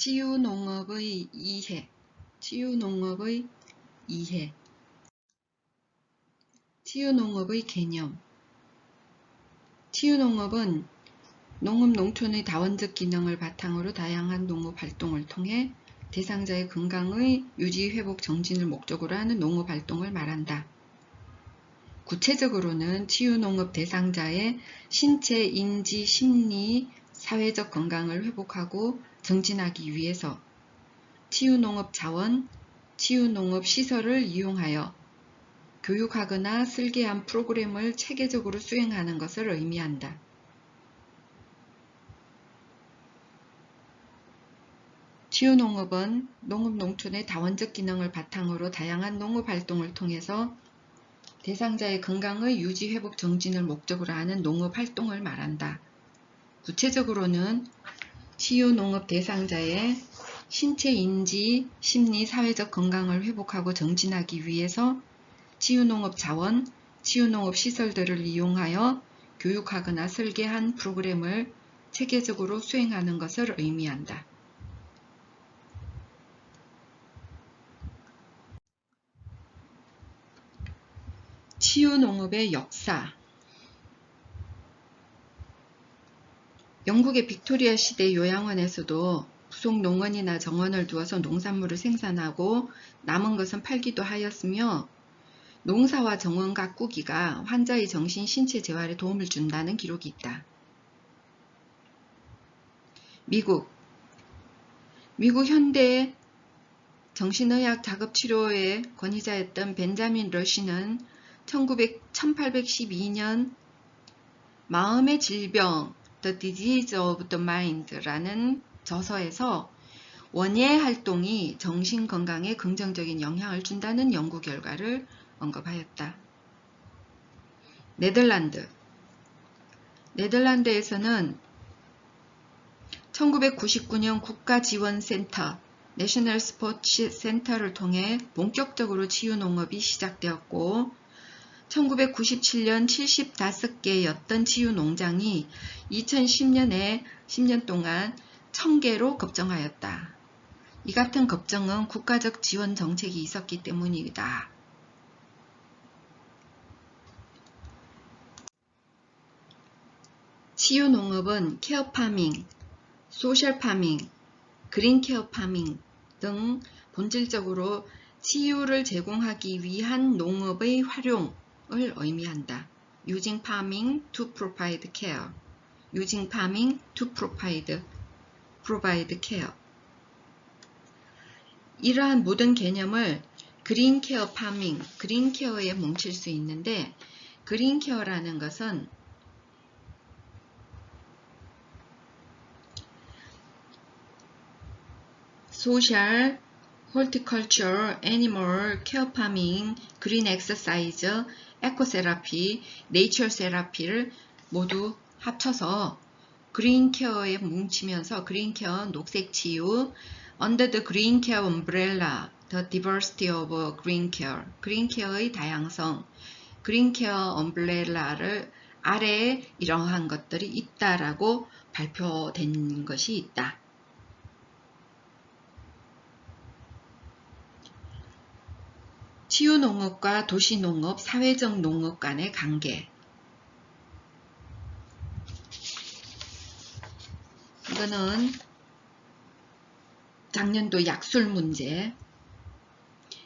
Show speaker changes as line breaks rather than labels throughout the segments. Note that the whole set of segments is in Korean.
치유농업의 이해, 치유농업의 이해, 치유농업의 개념. 치유농업은 농업 농촌의 다원적 기능을 바탕으로 다양한 농업 활동을 통해 대상자의 건강의 유지, 회복, 정진을 목적으로 하는 농업 활동을 말한다. 구체적으로는 치유농업 대상자의 신체, 인지, 심리, 사회적 건강을 회복하고 정진하기 위해서 치유농업 자원, 치유농업 시설을 이용하여 교육하거나 설계한 프로그램을 체계적으로 수행하는 것을 의미한다. 치유농업은 농업 농촌의 다원적 기능을 바탕으로 다양한 농업 활동을 통해서 대상자의 건강의 유지, 회복, 정진을 목적으로 하는 농업 활동을 말한다. 구체적으로는 치유농업 대상자의 신체, 인지, 심리, 사회적 건강을 회복하고 정진하기 위해서 치유농업 자원, 치유농업 시설들을 이용하여 교육하거나 설계한 프로그램을 체계적으로 수행하는 것을 의미한다. 치유농업의 역사. 영국의 빅토리아 시대 요양원에서도 부속 농원이나 정원을 두어서 농산물을 생산하고 남은 것은 팔기도 하였으며 농사와 정원 가꾸기가 환자의 정신, 신체 재활에 도움을 준다는 기록이 있다. 미국 현대 정신의학 자급치료의 권위자였던 벤자민 러시는 1812년 마음의 질병 The Disease of the Mind라는 저서에서 원예 활동이 정신 건강에 긍정적인 영향을 준다는 연구 결과를 언급하였다. 네덜란드에서는 1999년 국가지원센터 내셔널 스포츠 센터를 통해 본격적으로 치유농업이 시작되었고 1997년 75개였던 치유농장이 2010년에 10년 동안 1000개로 급증하였다. 이 같은 급증은 국가적 지원 정책이 있었기 때문이다. 치유농업은 케어파밍, 소셜파밍, 그린케어 파밍 등 본질적으로 치유를 제공하기 위한 농업의 활용을 의미한다. Using farming to provide care. Using farming to provide care. 이러한 모든 개념을 그린케어 파밍, 그린케어에 뭉칠 수 있는데 그린케어라는 것은 소셜, 홀티컬처, 애니멀, 케어 파밍, 그린 엑서사이즈, 에코세라피, 네이처 세라피를 모두 합쳐서 그린케어에 뭉치면서 그린케어, 녹색치유, Under the Green Care Umbrella, The Diversity of Green Care, 그린케어의 다양성, 그린케어 엄브렐라를 아래에 이러한 것들이 있다라고 발표된 것이 있다. 치유농업과 도시농업, 사회적 농업 간의 관계. 이거는 작년도 약술 문제.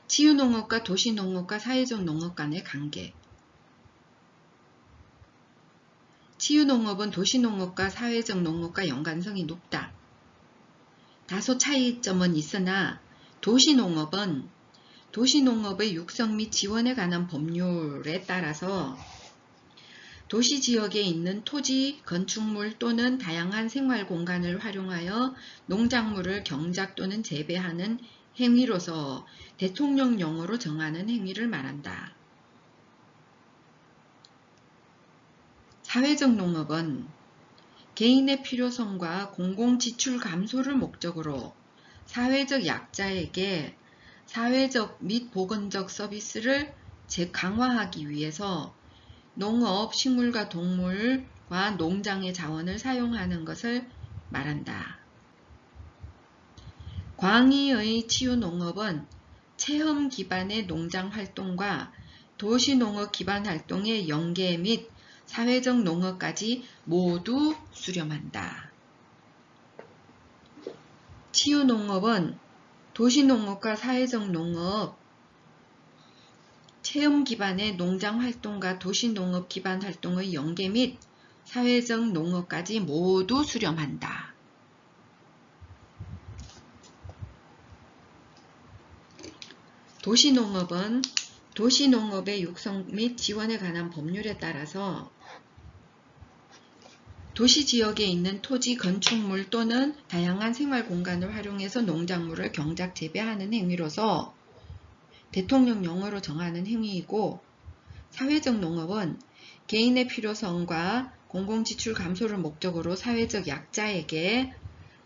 치유농업과 도시농업과 사회적 농업 간의 관계. 치유농업은 도시농업과 사회적 농업과 연관성이 높다. 다소 차이점은 있으나 도시농업의 육성 및 지원에 관한 법률에 따라서 도시지역에 있는 토지, 건축물 또는 다양한 생활공간을 활용하여 농작물을 경작 또는 재배하는 행위로서 대통령령으로 정하는 행위를 말한다. 사회적 농업은 개인의 필요성과 공공지출 감소를 목적으로 사회적 약자에게 사회적 및 보건적 서비스를 강화하기 위해서 농업, 식물과 동물과 농장의 자원을 사용하는 것을 말한다. 광의의 치유농업은 체험 기반의 농장 활동과 도시농업 기반 활동의 연계 및 사회적 농업까지 모두 수렴한다. 치유농업은 도시농업과 사회적 농업, 체험 기반의 농장 활동과 도시농업 기반 활동의 연계 및 사회적 농업까지 모두 수렴한다. 도시농업은 도시농업의 육성 및 지원에 관한 법률에 따라서 도시지역에 있는 토지, 건축물 또는 다양한 생활공간을 활용해서 농작물을 경작 재배하는 행위로서 대통령령으로 정하는 행위이고, 사회적 농업은 개인의 필요성과 공공지출 감소를 목적으로 사회적 약자에게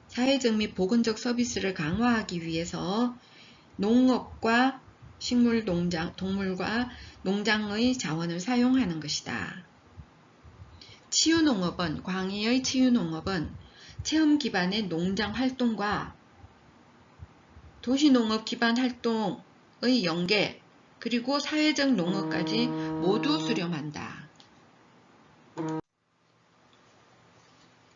사회적 및 보건적 서비스를 강화하기 위해서 농업과 식물농장, 동물과 농장의 자원을 사용하는 것이다. 치유농업은, 광의의 치유농업은 체험 기반의 농장 활동과 도시농업 기반 활동의 연계, 그리고 사회적 농업까지 모두 수렴한다.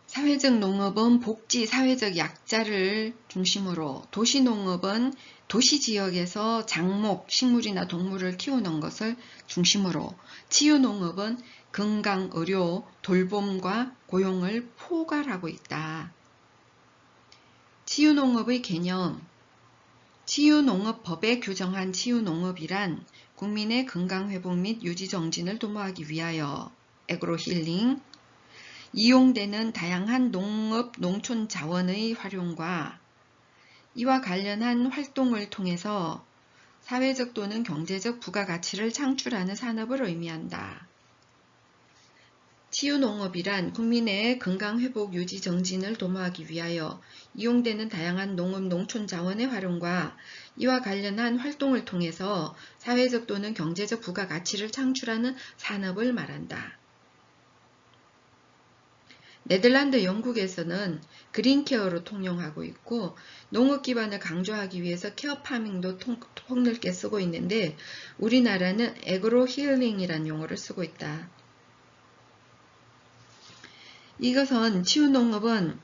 사회적 농업은 복지, 사회적 약자를 중심으로, 도시농업은 도시지역에서 작목, 식물이나 동물을 키우는 것을 중심으로, 치유농업은 건강, 의료, 돌봄과 고용을 포괄하고 있다. 치유농업의 개념. 치유농업법에 규정한 치유농업이란 국민의 건강회복 및 유지정진을 도모하기 위하여 애그로힐링, 이용되는 다양한 농업, 농촌 자원의 활용과 이와 관련한 활동을 통해서 사회적 또는 경제적 부가가치를 창출하는 산업을 의미한다. 치유농업이란 국민의 건강회복, 유지, 정진을 도모하기 위하여 이용되는 다양한 농업, 농촌 자원의 활용과 이와 관련한 활동을 통해서 사회적 또는 경제적 부가가치를 창출하는 산업을 말한다. 네덜란드, 영국에서는 그린케어로 통용하고 있고, 농업 기반을 강조하기 위해서 케어파밍도 폭넓게 쓰고 있는데, 우리나라는 애그로힐링이라는 용어를 쓰고 있다. 이것은 치유농업은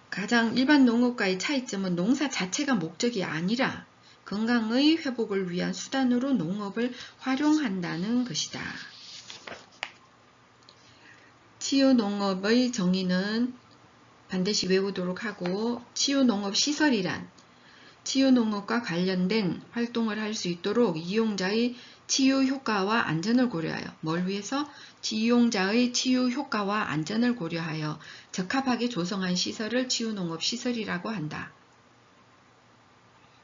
가장 일반 농업과의 차이점은 농사 자체가 목적이 아니라 건강의 회복을 위한 수단으로 농업을 활용한다는 것이다. 치유농업의 정의는 반드시 외우도록 하고, 치유농업시설이란 치유농업과 관련된 활동을 할 수 있도록 이용자의 치유효과와 안전을 고려하여, 뭘 위해서? 이용자의 치유효과와 안전을 고려하여 적합하게 조성한 시설을 치유농업시설이라고 한다.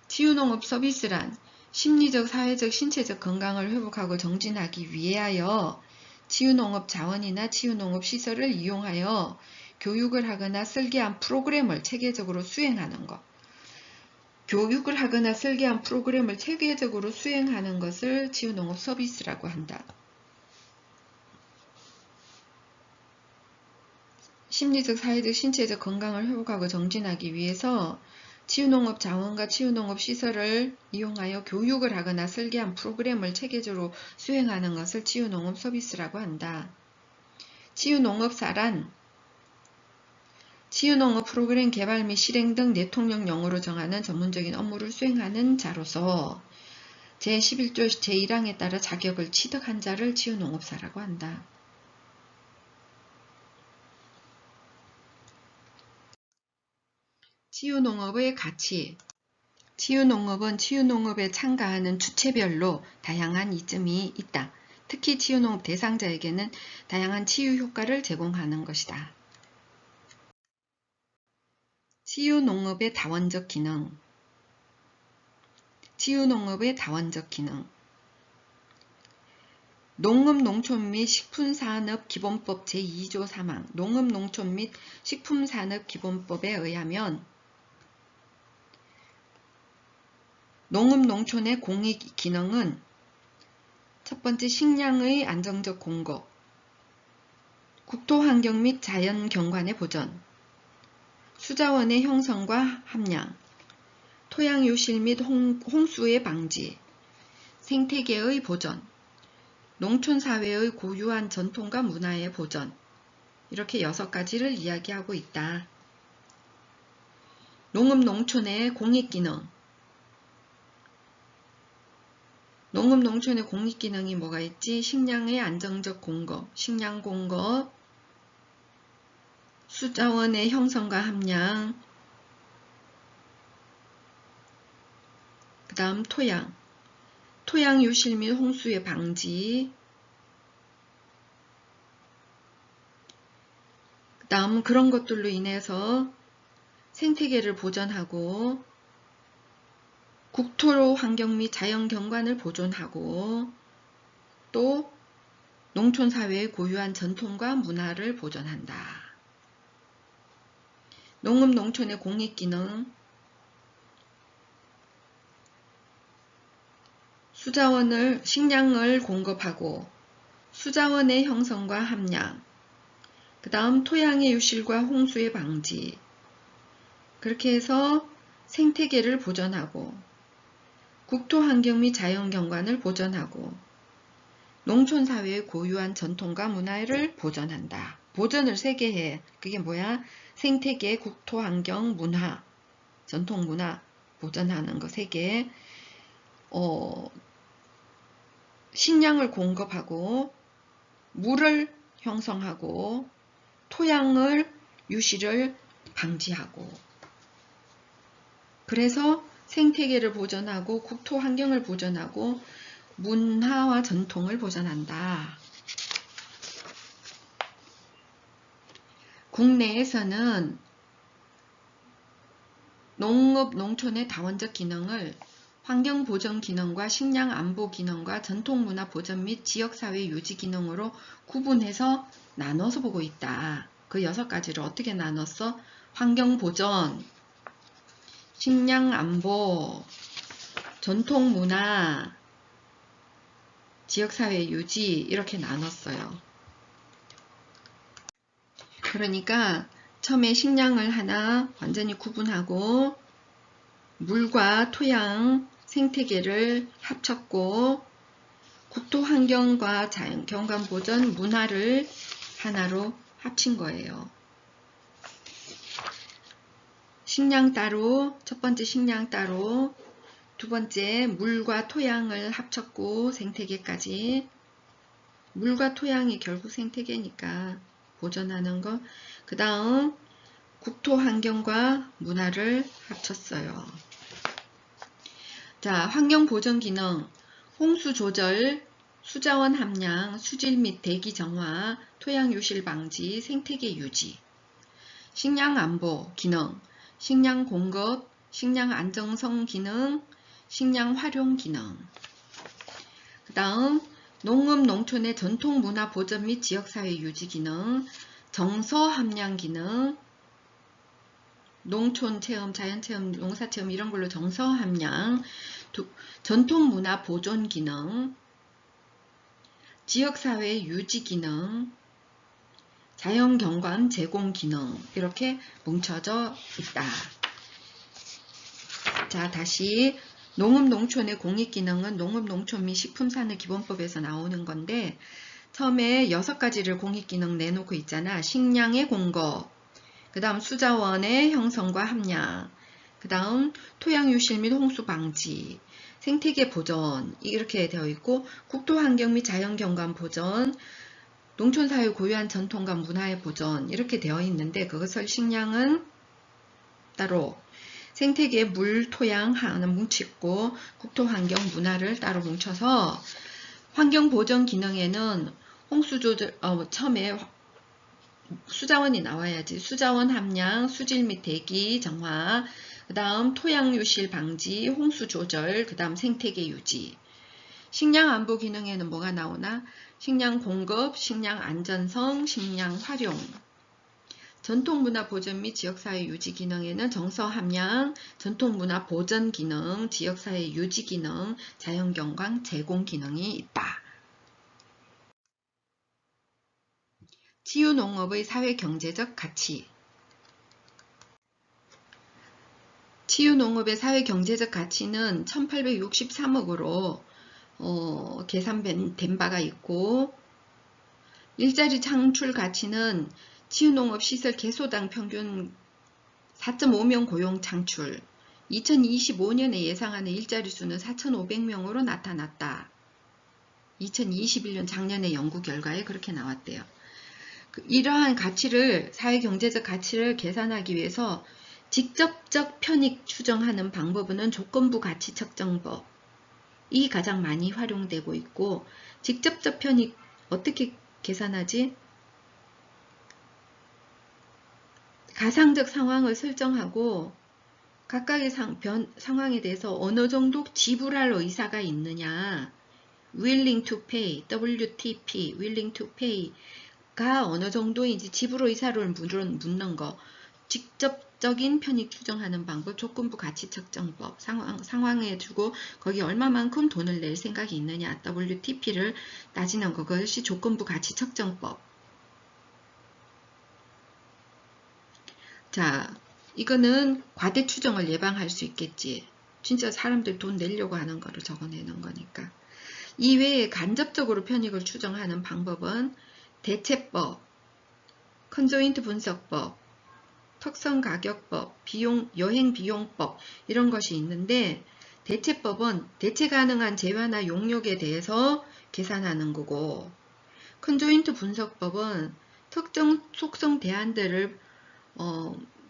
치유농업 서비스란 심리적, 사회적, 신체적 건강을 회복하고 정진하기 위하여 치유농업 자원이나 치유농업 시설을 이용하여 교육을 하거나 설계한 프로그램을 체계적으로 수행하는 것. 교육을 하거나 설계한 프로그램을 체계적으로 수행하는 것을 치유농업 서비스라고 한다. 심리적, 사회적, 신체적 건강을 회복하고 정진하기 위해서 치유농업 자원과 치유농업 시설을 이용하여 교육을 하거나 설계한 프로그램을 체계적으로 수행하는 것을 치유농업 서비스라고 한다. 치유농업사란 치유농업 프로그램 개발 및 실행 등 대통령령으로 정하는 전문적인 업무를 수행하는 자로서 제11조 제1항에 따라 자격을 취득한 자를 치유농업사라고 한다. 치유농업의 가치. 치유농업은 치유농업에 참가하는 주체별로 다양한 이점이 있다. 특히 치유농업 대상자에게는 다양한 치유 효과를 제공하는 것이다. 치유농업의 다원적 기능. 치유농업의 다원적 기능. 농업, 농촌 및 식품산업기본법 제2조 3항 농업, 농촌 및 식품산업기본법에 의하면 농업, 농촌의 공익 기능은 첫 번째, 식량의 안정적 공급, 국토환경 및 자연경관의 보전, 수자원의 형성과 함량, 토양 유실 및 홍수의 방지, 생태계의 보전, 농촌사회의 고유한 전통과 문화의 보전, 이렇게 6가지를 이야기하고 있다. 농업 농촌의 공익기능. 농업 농촌의 공익기능이 뭐가 있지? 식량의 안정적 공급, 식량 공급, 수자원의 형성과 함량, 그 다음 토양 유실 및 홍수의 방지, 그 다음 그런 것들로 인해서 생태계를 보전하고 국토 환경 및 자연 경관을 보존하고 또 농촌 사회의 고유한 전통과 문화를 보존한다. 농업 농촌의 공익기능, 식량을 공급하고 수자원의 형성과 함량, 그 다음 토양의 유실과 홍수의 방지, 그렇게 해서 생태계를 보존하고 국토 환경 및 자연 경관을 보존하고 농촌 사회의 고유한 전통과 문화를 보존한다. 보존을 3개 해. 그게 뭐야? 생태계, 국토 환경, 문화, 전통 문화 보존하는 거 3개. 식량을 공급하고 물을 형성하고 토양을 유실을 방지하고, 그래서 생태계를 보존하고 국토 환경을 보존하고 문화와 전통을 보존한다. 국내에서는 농업 농촌의 다원적 기능을 환경보전 기능과 식량 안보 기능과 전통문화 보전 및 지역사회 유지 기능으로 구분해서 나눠서 보고 있다. 그 6가지를 어떻게 나눴어? 환경보전, 식량 안보, 전통문화, 지역사회 유지 이렇게 나눴어요. 그러니까 처음에 식량을 하나 완전히 구분하고 물과 토양, 생태계를 합쳤고 국토 환경과 자연 경관 보전, 문화를 하나로 합친 거예요. 식량 따로, 첫 번째 식량 따로, 두 번째 물과 토양을 합쳤고 생태계까지. 물과 토양이 결국 생태계니까 보존하는 거. 그 다음 국토 환경과 문화를 합쳤어요. 자, 환경 보전 기능, 홍수 조절, 수자원 함량, 수질 및 대기 정화, 토양 유실 방지, 생태계 유지. 식량 안보 기능, 식량 공급, 식량 안정성 기능, 식량 활용 기능. 그 다음 농업 농촌의 전통 문화 보전 및 지역사회 유지 기능, 정서 함량 기능, 농촌 체험, 자연 체험, 농사 체험 이런 걸로 정서 함량, 전통 문화 보존 기능, 지역사회 유지 기능, 자연 경관 제공 기능 이렇게 뭉쳐져 있다. 자, 다시 농업 농촌의 공익 기능은 농업 농촌 및 식품산업기본법에서 나오는 건데 처음에 6가지를 공익 기능 내놓고 있잖아. 식량의 공급, 그 다음 수자원의 형성과 함량, 그 다음 토양 유실 및 홍수 방지, 생태계 보전 이렇게 되어 있고 국토 환경 및 자연 경관 보전, 농촌사회 고유한 전통과 문화의 보전 이렇게 되어 있는데 그것을 식량은 따로, 생태계 물, 토양 하나 뭉치고 국토 환경 문화를 따로 뭉쳐서 환경 보전 기능에는 홍수 조절, 처음에 수자원이 나와야지. 수자원 함량, 수질 및 대기 정화, 그 다음 토양 유실 방지, 홍수 조절, 그 다음 생태계 유지. 식량 안보 기능에는 뭐가 나오나? 식량 공급, 식량 안전성, 식량 활용. 전통문화 보전 및 지역사회 유지 기능에는 정서 함량, 전통문화 보전 기능, 지역사회 유지 기능, 자연경관 제공 기능이 있다. 치유농업의 사회경제적 가치. 치유농업의 사회경제적 가치는 1863억으로 계산된 바가 있고, 일자리 창출 가치는 치유농업 시설 개소당 평균 4.5명 고용 창출, 2025년에 예상하는 일자리 수는 4,500명으로 나타났다. 2021년 작년의 연구 결과에 그렇게 나왔대요. 이러한 가치를, 사회경제적 가치를 계산하기 위해서 직접적 편익 추정하는 방법은 조건부 가치 측정법, 이 가장 많이 활용되고 있고, 직접적 편익 어떻게 계산하지? 가상적 상황을 설정하고 각각의 상황에 대해서 어느 정도 지불할 의사가 있느냐, willing to pay, WTP, willing to pay가 어느 정도인지 지불 의사를 묻는 거, 직접적인 편익 추정하는 방법, 조건부 가치 측정법, 상황에 두고 거기 얼마만큼 돈을 낼 생각이 있느냐, WTP를 따지는 것, 그것이 조건부 가치 측정법. 자, 이거는 과대 추정을 예방할 수 있겠지. 진짜 사람들 돈 내려고 하는 거를 적어내는 거니까. 이외에 간접적으로 편익을 추정하는 방법은 대체법, 컨조인트 분석법, 특성가격법, 여행비용법 이런 것이 있는데, 대체법은 대체 가능한 재화나 용역에 대해서 계산하는 거고, 컨조인트 분석법은 특정 속성 대안들을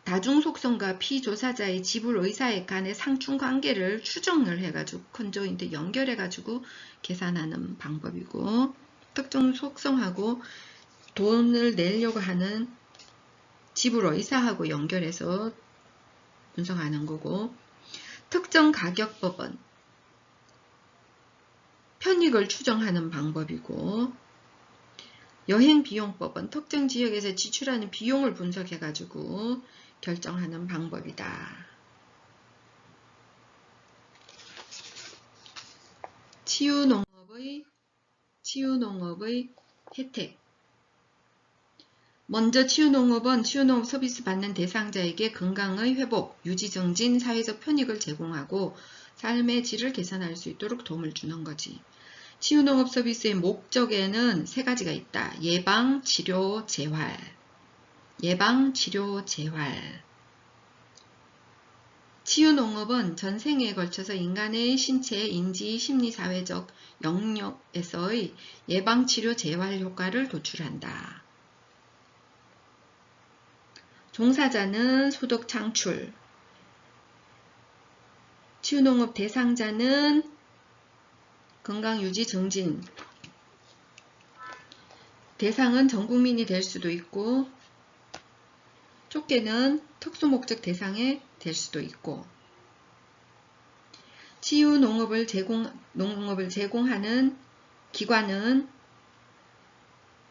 다중 속성과 피조사자의 지불 의사에 간의 상충 관계를 추정을 해가지고 컨조인트 연결해가지고 계산하는 방법이고, 특정 속성하고 돈을 내려고 하는 지불 의사하고 연결해서 분석하는 거고, 특정 가격법은 편익을 추정하는 방법이고, 여행비용법은 특정 지역에서 지출하는 비용을 분석해가지고 결정하는 방법이다. 치유농업의 혜택. 먼저 치유농업은 치유농업 서비스 받는 대상자에게 건강의 회복, 유지 증진, 사회적 편익을 제공하고 삶의 질을 개선할 수 있도록 도움을 주는 거지. 치유농업 서비스의 목적에는 세 가지가 있다. 예방, 치료, 재활. 예방, 치료, 재활. 치유농업은 전생에 걸쳐서 인간의 신체, 인지, 심리, 사회적 영역에서의 예방, 치료, 재활 효과를 도출한다. 종사자는 소득 창출. 치유농업 대상자는 건강 유지 증진. 대상은 전 국민이 될 수도 있고, 좁게는 특수목적 대상에 될 수도 있고, 치유농업을 제공하는 기관은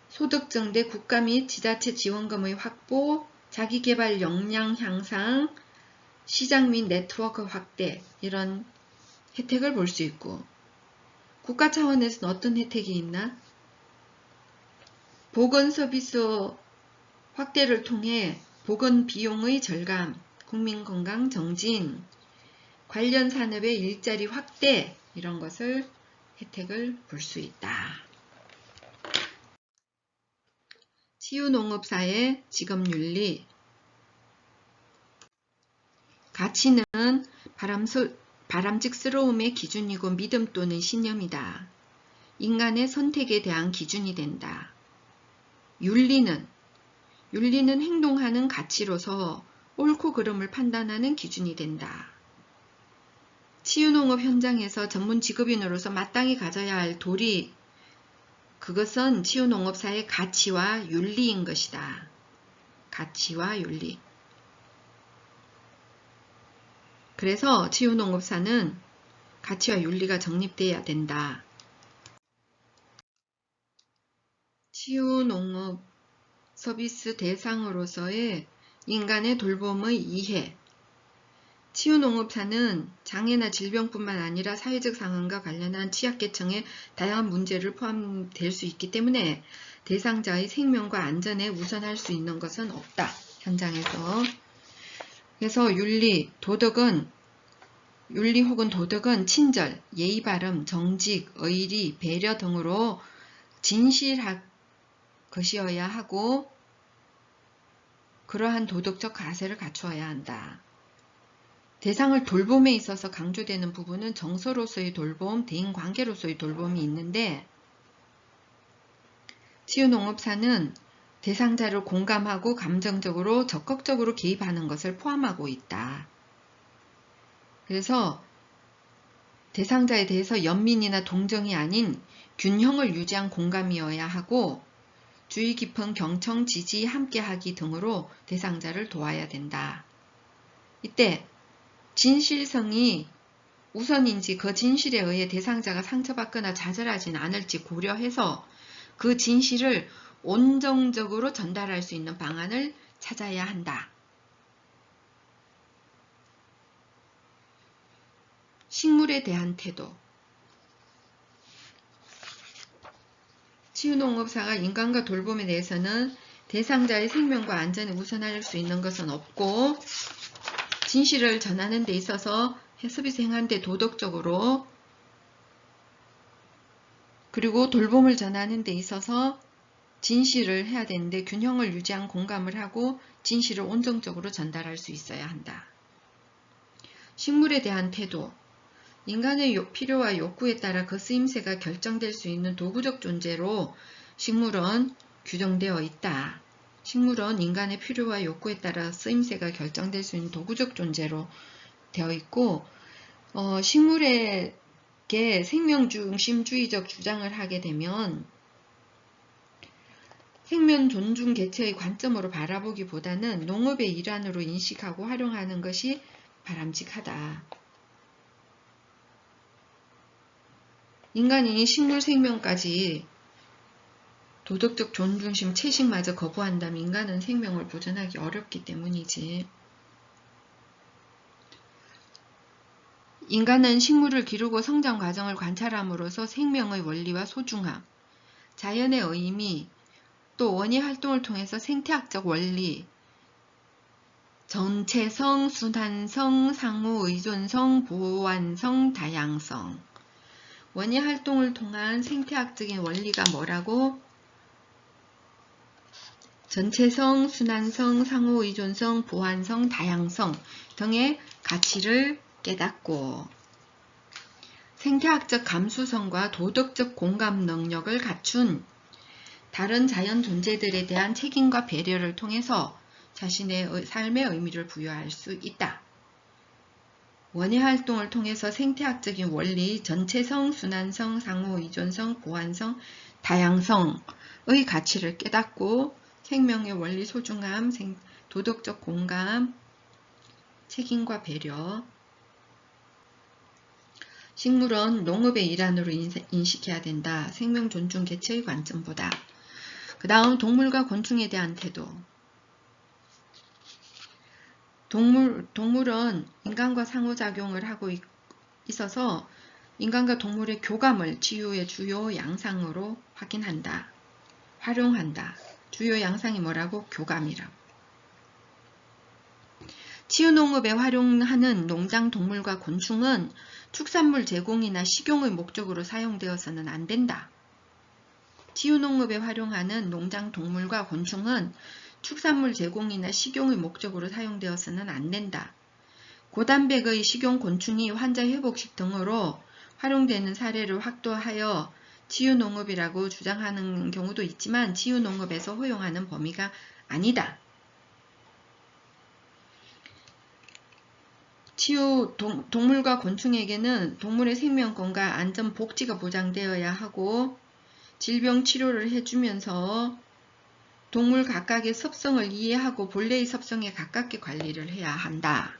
소득 증대, 국가 및 지자체 지원금의 확보, 자기개발 역량 향상, 시장 및 네트워크 확대, 이런 혜택을 볼 수 있고, 국가 차원에서는 어떤 혜택이 있나? 보건 서비스 확대를 통해 보건 비용의 절감, 국민 건강 정진, 관련 산업의 일자리 확대, 이런 것을 혜택을 볼 수 있다. 치유농업사의 직업윤리. 가치는 바람직스러움의 기준이고 믿음 또는 신념이다. 인간의 선택에 대한 기준이 된다. 윤리는 행동하는 가치로서 옳고 그름을 판단하는 기준이 된다. 치유농업 현장에서 전문 직업인으로서 마땅히 가져야 할 도리, 그것은 치유농업사의 가치와 윤리인 것이다. 가치와 윤리. 그래서 치유농업사는 가치와 윤리가 정립되어야 된다. 치유농업 서비스 대상으로서의 인간의 돌봄의 이해. 치유농업사는 장애나 질병뿐만 아니라 사회적 상황과 관련한 취약계층의 다양한 문제를 포함될 수 있기 때문에 대상자의 생명과 안전에 우선할 수 있는 것은 없다. 현장에서. 그래서 윤리 혹은 도덕은 친절, 예의 바름, 정직, 의리, 배려 등으로 진실할 것이어야 하고 그러한 도덕적 가세를 갖추어야 한다. 대상을 돌봄에 있어서 강조되는 부분은 정서로서의 돌봄, 대인관계로서의 돌봄이 있는데 치유농업사는 대상자를 공감하고 감정적으로 적극적으로 개입하는 것을 포함하고 있다. 그래서 대상자에 대해서 연민이나 동정이 아닌 균형을 유지한 공감이어야 하고 주의 깊은 경청, 지지, 함께하기 등으로 대상자를 도와야 된다. 이때 진실성이 우선인지 그 진실에 의해 대상자가 상처받거나 좌절하지는 않을지 고려해서 그 진실을 온정적으로 전달할 수 있는 방안을 찾아야 한다. 식물에 대한 태도. 치유농업사가 인간과 돌봄에 대해서는 대상자의 생명과 안전을 우선할 수 있는 것은 없고 진실을 전하는 데 있어서 서비스 행하는 데 도덕적으로 그리고 돌봄을 전하는 데 있어서 진실을 해야 되는데 균형을 유지한 공감을 하고 진실을 온정적으로 전달할 수 있어야 한다. 식물에 대한 태도. 인간의 필요와 욕구에 따라 그 쓰임새가 결정될 수 있는 도구적 존재로 식물은 규정되어 있다. 식물은 인간의 필요와 욕구에 따라 쓰임새가 결정될 수 있는 도구적 존재로 되어 있고 식물에게 생명중심주의적 주장을 하게 되면 생명 존중 개체의 관점으로 바라보기보다는 농업의 일환으로 인식하고 활용하는 것이 바람직하다. 인간이 식물 생명까지 도덕적 존중심 채식마저 거부한다면 인간은 생명을 보존하기 어렵기 때문이지. 인간은 식물을 기르고 성장 과정을 관찰함으로써 생명의 원리와 소중함, 자연의 의미, 또 원예 활동을 통해서 생태학적 원리, 전체성, 순환성, 상호의존성, 보완성, 다양성. 원예 활동을 통한 생태학적인 원리가 뭐라고? 전체성, 순환성, 상호의존성, 보완성, 다양성 등의 가치를 깨닫고 생태학적 감수성과 도덕적 공감 능력을 갖춘 다른 자연 존재들에 대한 책임과 배려를 통해서 자신의 삶의 의미를 부여할 수 있다. 원예 활동을 통해서 생태학적인 원리, 전체성, 순환성, 상호의존성, 보완성, 다양성의 가치를 깨닫고 생명의 원리 소중함, 도덕적 공감, 책임과 배려. 식물은 농업의 일환으로 인식해야 된다. 생명 존중 개체의 관점보다. 그 다음 동물과 곤충에 대한 태도. 동물은 인간과 상호작용을 하고 있어서 인간과 동물의 교감을 치유의 주요 양상으로 확인한다. 활용한다. 주요 양상이 뭐라고? 교감이라고. 치유농업에 활용하는 농장 동물과 곤충은 축산물 제공이나 식용의 목적으로 사용되어서는 안 된다. 치유농업에 활용하는 농장 동물과 곤충은 축산물 제공이나 식용의 목적으로 사용되어서는 안 된다. 고단백의 식용 곤충이 환자 회복식 등으로 활용되는 사례를 확보하여 치유농업이라고 주장하는 경우도 있지만 치유농업에서 허용하는 범위가 아니다. 동물과 곤충에게는 동물의 생명권과 안전 복지가 보장되어야 하고 질병 치료를 해주면서 동물 각각의 습성을 이해하고 본래의 습성에 가깝게 관리를 해야 한다.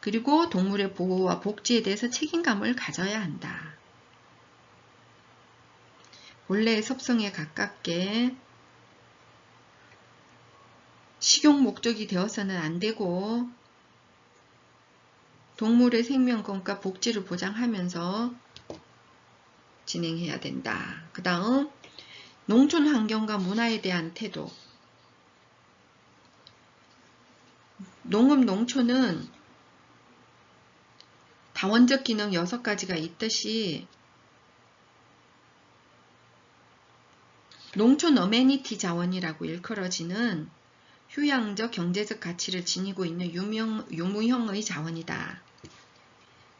그리고 동물의 보호와 복지에 대해서 책임감을 가져야 한다. 본래의 습성에 가깝게 식용 목적이 되어서는 안 되고 동물의 생명권과 복지를 보장하면서 진행해야 된다. 그 다음 농촌 환경과 문화에 대한 태도. 농업 농촌은 다원적 기능 6가지가 있듯이 농촌 어메니티 자원이라고 일컬어지는 휴양적 경제적 가치를 지니고 있는 유무형의 자원이다.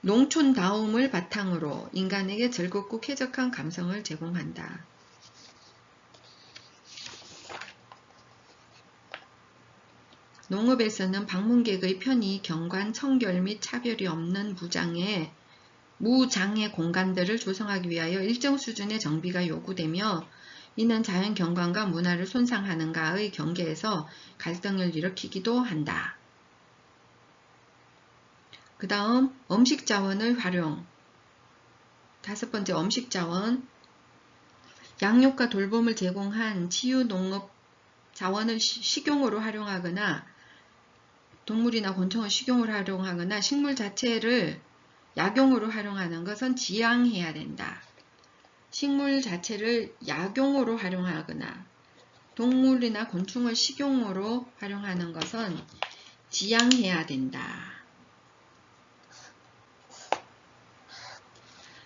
농촌다움을 바탕으로 인간에게 즐겁고 쾌적한 감성을 제공한다. 농업에서는 방문객의 편의, 경관, 청결 및 차별이 없는 무장애 공간들을 조성하기 위하여 일정 수준의 정비가 요구되며 이는 자연 경관과 문화를 손상하는가의 경계에서 갈등을 일으키기도 한다. 그 다음 음식자원의 활용. 5번째 음식자원. 양육과 돌봄을 제공한 치유농업 자원을 식용으로 활용하거나 동물이나 곤충을 식용으로 활용하거나 식물 자체를 약용으로 활용하는 것은 지양해야 된다. 식물 자체를 약용으로 활용하거나 동물이나 곤충을 식용으로 활용하는 것은 지양해야 된다.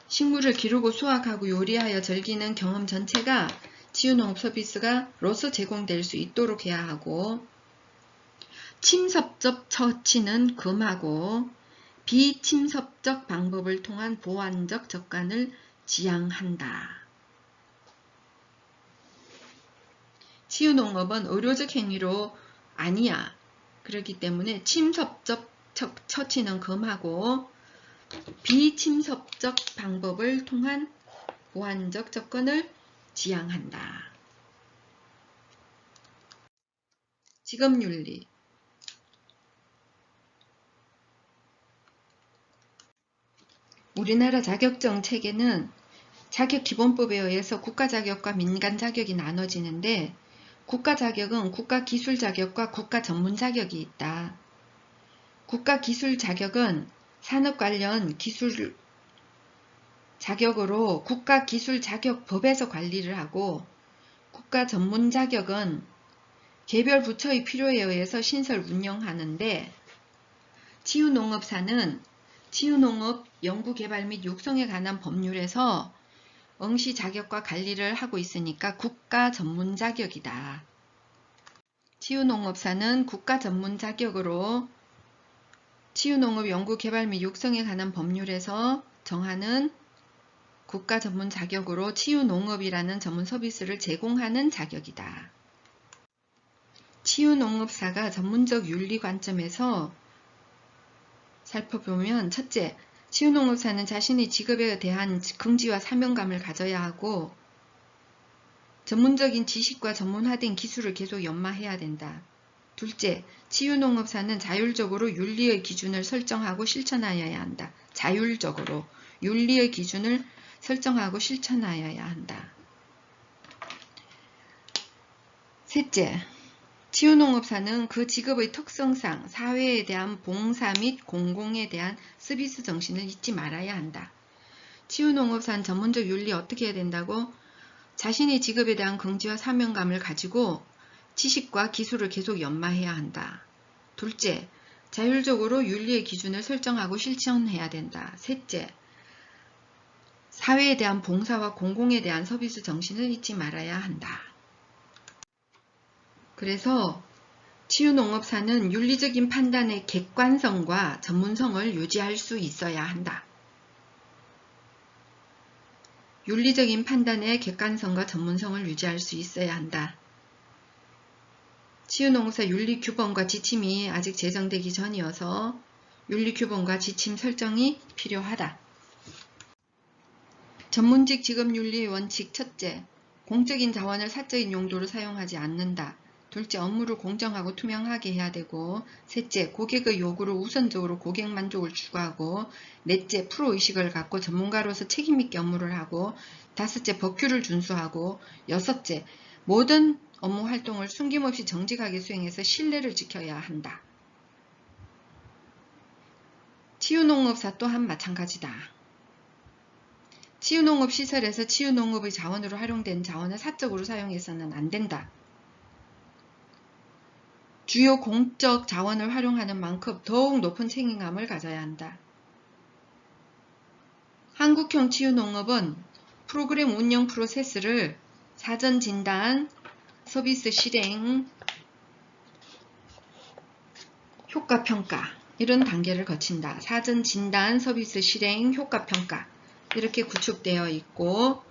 식물을 기르고 수확하고 요리하여 즐기는 경험 전체가 치유농업 서비스가로서 제공될 수 있도록 해야 하고, 침섭적 처치는 금하고 비침섭적 방법을 통한 보완적 접근을 지향한다. 치유농업은 의료적 행위로 아니야. 그렇기 때문에 침섭적 처치는 금하고 비침섭적 방법을 통한 보완적 접근을 지향한다. 직업윤리. 우리나라 자격증 체계는 자격기본법에 의해서 국가자격과 민간자격이 나눠지는데, 국가자격은 국가기술자격과 국가전문자격이 있다. 국가기술자격은 산업 관련 기술 자격으로 국가기술자격법에서 관리를 하고, 국가전문자격은 개별 부처의 필요에 의해서 신설 운영하는데, 치유농업사는 치유농업 연구개발 및 육성에 관한 법률에서 응시 자격과 관리를 하고 있으니까 국가전문자격이다. 치유농업사는 국가전문자격으로 치유농업 연구개발 및 육성에 관한 법률에서 정하는 국가전문자격으로 치유농업이라는 전문 서비스를 제공하는 자격이다. 치유농업사가 전문적 윤리 관점에서 살펴보면, 첫째, 치유농업사는 자신의 직업에 대한 긍지와 사명감을 가져야 하고 전문적인 지식과 전문화된 기술을 계속 연마해야 된다. 둘째, 치유농업사는 자율적으로 윤리의 기준을 설정하고 실천하여야 한다. 자율적으로 윤리의 기준을 설정하고 실천하여야 한다. 셋째, 치유농업사는 그 직업의 특성상 사회에 대한 봉사 및 공공에 대한 서비스 정신을 잊지 말아야 한다. 치유농업사는 전문적 윤리 어떻게 해야 된다고? 자신의 직업에 대한 긍지와 사명감을 가지고 지식과 기술을 계속 연마해야 한다. 둘째, 자율적으로 윤리의 기준을 설정하고 실천해야 된다. 셋째, 사회에 대한 봉사와 공공에 대한 서비스 정신을 잊지 말아야 한다. 그래서 치유농업사는 윤리적인 판단의 객관성과 전문성을 유지할 수 있어야 한다. 윤리적인 판단의 객관성과 전문성을 유지할 수 있어야 한다. 치유농업사 윤리규범과 지침이 아직 제정되기 전이어서 윤리규범과 지침 설정이 필요하다. 전문직 직업윤리의 원칙. 첫째, 공적인 자원을 사적인 용도로 사용하지 않는다. 둘째, 업무를 공정하고 투명하게 해야 되고, 셋째, 고객의 요구를 우선적으로 고객 만족을 추구하고, 넷째, 프로의식을 갖고 전문가로서 책임있게 업무를 하고, 다섯째, 법규를 준수하고, 여섯째, 모든 업무 활동을 숨김없이 정직하게 수행해서 신뢰를 지켜야 한다. 치유농업사 또한 마찬가지다. 치유농업 시설에서 치유농업의 자원으로 활용된 자원을 사적으로 사용해서는 안 된다. 주요 공적 자원을 활용하는 만큼 더욱 높은 책임감을 가져야 한다. 한국형 치유농업은 프로그램 운영 프로세스를 사전 진단, 서비스 실행, 효과 평가 이런 단계를 거친다. 사전 진단, 서비스 실행, 효과 평가 이렇게 구축되어 있고,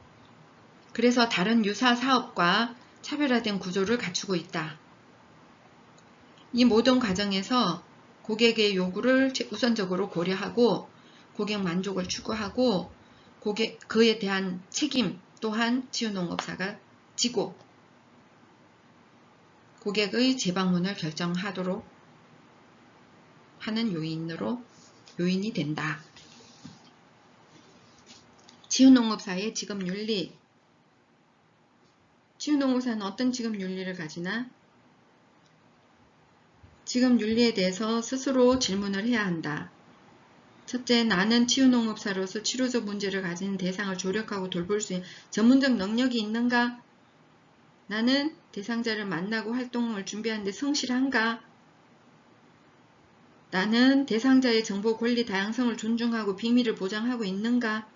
그래서 다른 유사 사업과 차별화된 구조를 갖추고 있다. 이 모든 과정에서 고객의 요구를 우선적으로 고려하고 고객 만족을 추구하고 그에 대한 책임 또한 치유농업사가 지고 고객의 재방문을 결정하도록 하는 요인이 된다. 치유농업사의 지급윤리. 치유농업사는 어떤 지급윤리를 가지나? 지급윤리에 대해서 스스로 질문을 해야 한다. 첫째, 나는 치유농업사로서 치료적 문제를 가진 대상을 조력하고 돌볼 수 있는 전문적 능력이 있는가? 나는 대상자를 만나고 활동을 준비하는 데 성실한가? 나는 대상자의 정보 권리 다양성을 존중하고 비밀을 보장하고 있는가?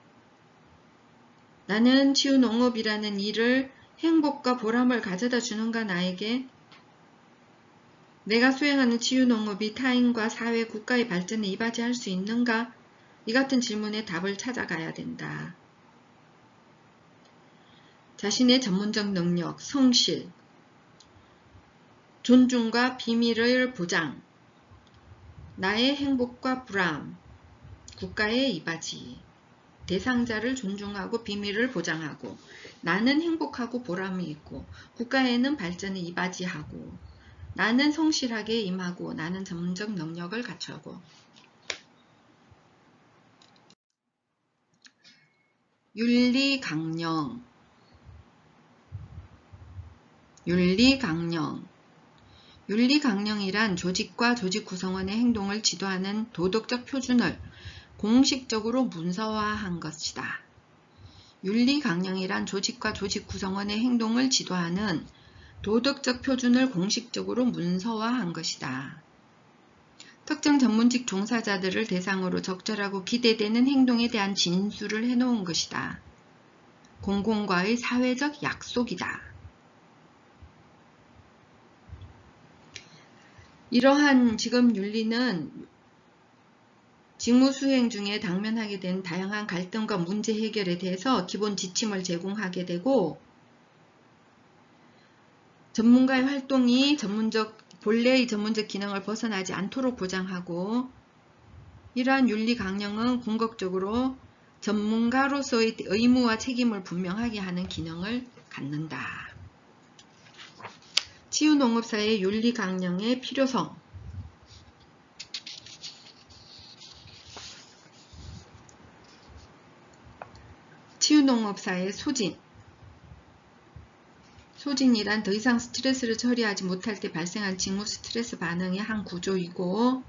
나는 치유농업이라는 일을 행복과 보람을 가져다 주는가 나에게? 내가 수행하는 치유농업이 타인과 사회, 국가의 발전에 이바지할 수 있는가? 이 같은 질문에 답을 찾아가야 된다. 자신의 전문적 능력, 성실, 존중과 비밀을 보장, 나의 행복과 보람, 국가의 이바지, 대상자를 존중하고 비밀을 보장하고, 나는 행복하고 보람이 있고, 국가에는 발전에 이바지하고, 나는 성실하게 임하고, 나는 전문적 능력을 갖추고. 윤리강령. 윤리강령이란 조직과 조직 구성원의 행동을 지도하는 도덕적 표준을 공식적으로 문서화한 것이다. 윤리강령이란 조직과 조직 구성원의 행동을 지도하는 도덕적 표준을 공식적으로 문서화한 것이다. 특정 전문직 종사자들을 대상으로 적절하고 기대되는 행동에 대한 진술을 해놓은 것이다. 공공과의 사회적 약속이다. 이러한 직업윤리는 직무 수행 중에 당면하게 된 다양한 갈등과 문제 해결에 대해서 기본 지침을 제공하게 되고, 전문가의 활동이 본래의 전문적 기능을 벗어나지 않도록 보장하고, 이러한 윤리 강령은 궁극적으로 전문가로서의 의무와 책임을 분명하게 하는 기능을 갖는다. 치유농업사의 윤리 강령의 필요성. 치유농업사의 소진. 소진이란 더 이상 스트레스를 처리하지 못할 때 발생한 직무 스트레스 반응의 한 구조이고,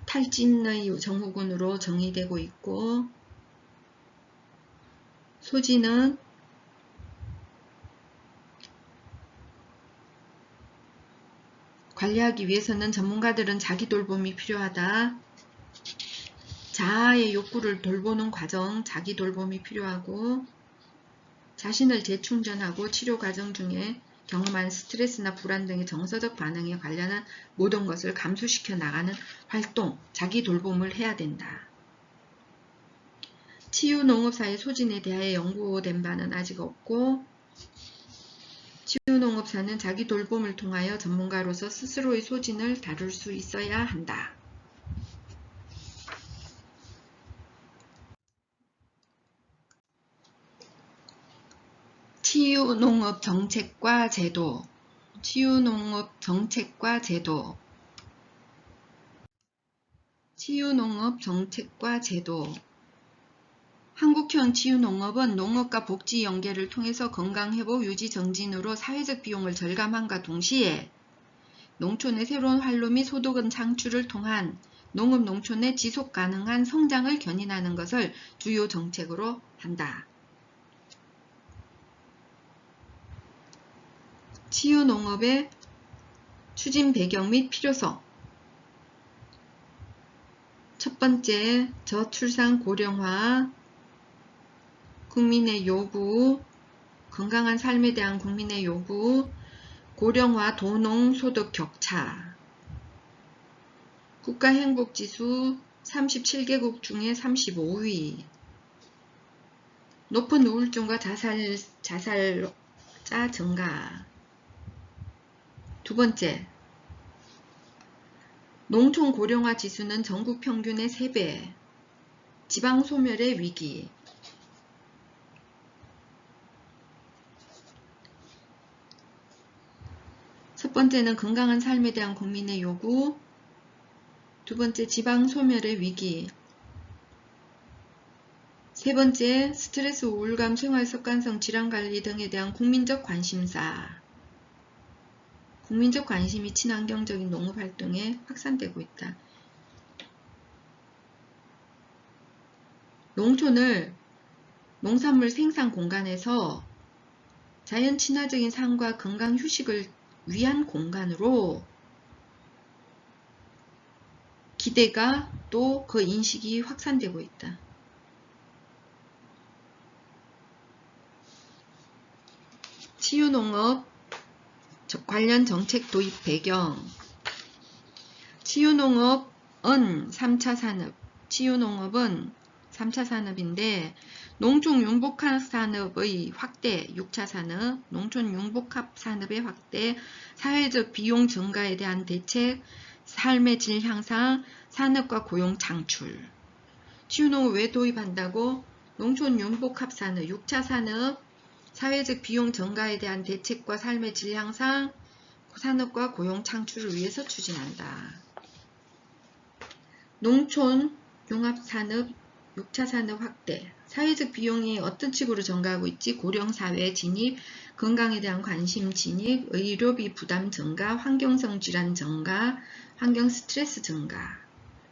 탈진의 정후군으로 정의되고 있고, 소진은 관리하기 위해서는 전문가들은 자기 돌봄이 필요하다. 자아의 욕구를 돌보는 과정, 자기 돌봄이 필요하고, 자신을 재충전하고 치료 과정 중에 경험한 스트레스나 불안 등의 정서적 반응에 관련한 모든 것을 감수시켜 나가는 활동, 자기 돌봄을 해야 된다. 치유농업사의 소진에 대하여 연구된 바는 아직 없고, 치유농업사는 자기 돌봄을 통하여 전문가로서 스스로의 소진을 다룰 수 있어야 한다. 치유농업 정책과 제도. 치유농업 정책과 제도. 치유농업 정책과 제도. 한국형 치유농업은 농업과 복지 연계를 통해서 건강회복, 유지, 정진으로 사회적 비용을 절감함과 동시에 농촌의 새로운 활로 및 소득은 창출을 통한 농업 농촌의 지속 가능한 성장을 견인하는 것을 주요 정책으로 한다. 치유농업의 추진 배경 및 필요성. 첫 번째, 저출산 고령화, 국민의 요구, 건강한 삶에 대한 국민의 요구, 고령화 도농 소득 격차, 국가행복지수 37개국 중에 35위, 높은 우울증과 자살자 증가. 두 번째, 농촌 고령화 지수는 전국 평균의 3배, 지방 소멸의 위기. 첫 번째는 건강한 삶에 대한 국민의 요구, 두 번째 지방 소멸의 위기, 세 번째 스트레스, 우울감, 생활 습관성 질환관리 등에 대한 국민적 관심사. 국민적 관심이 친환경적인 농업활동에 확산되고 있다. 농촌을 농산물 생산 공간에서 자연 친화적인 삶과 건강 휴식을 위한 공간으로 기대가 또 그 인식이 확산되고 있다. 치유농업 관련 정책 도입 배경. 치유농업은 3차 산업, 치유농업은 3차 산업인데 농촌 융복합 산업의 확대, 6차 산업, 농촌 융복합 산업의 확대, 사회적 비용 증가에 대한 대책, 삶의 질 향상, 산업과 고용 창출. 치유농업 왜 도입한다고? 농촌 융복합 산업, 6차 산업, 사회적 비용 증가에 대한 대책과 삶의 질 향상, 산업과 고용 창출을 위해서 추진한다. 농촌 융합산업, 6차 산업 확대, 사회적 비용이 어떤 식으로 증가하고 있지? 고령사회 진입, 건강에 대한 관심 진입, 의료비 부담 증가, 환경성 질환 증가, 환경 스트레스 증가.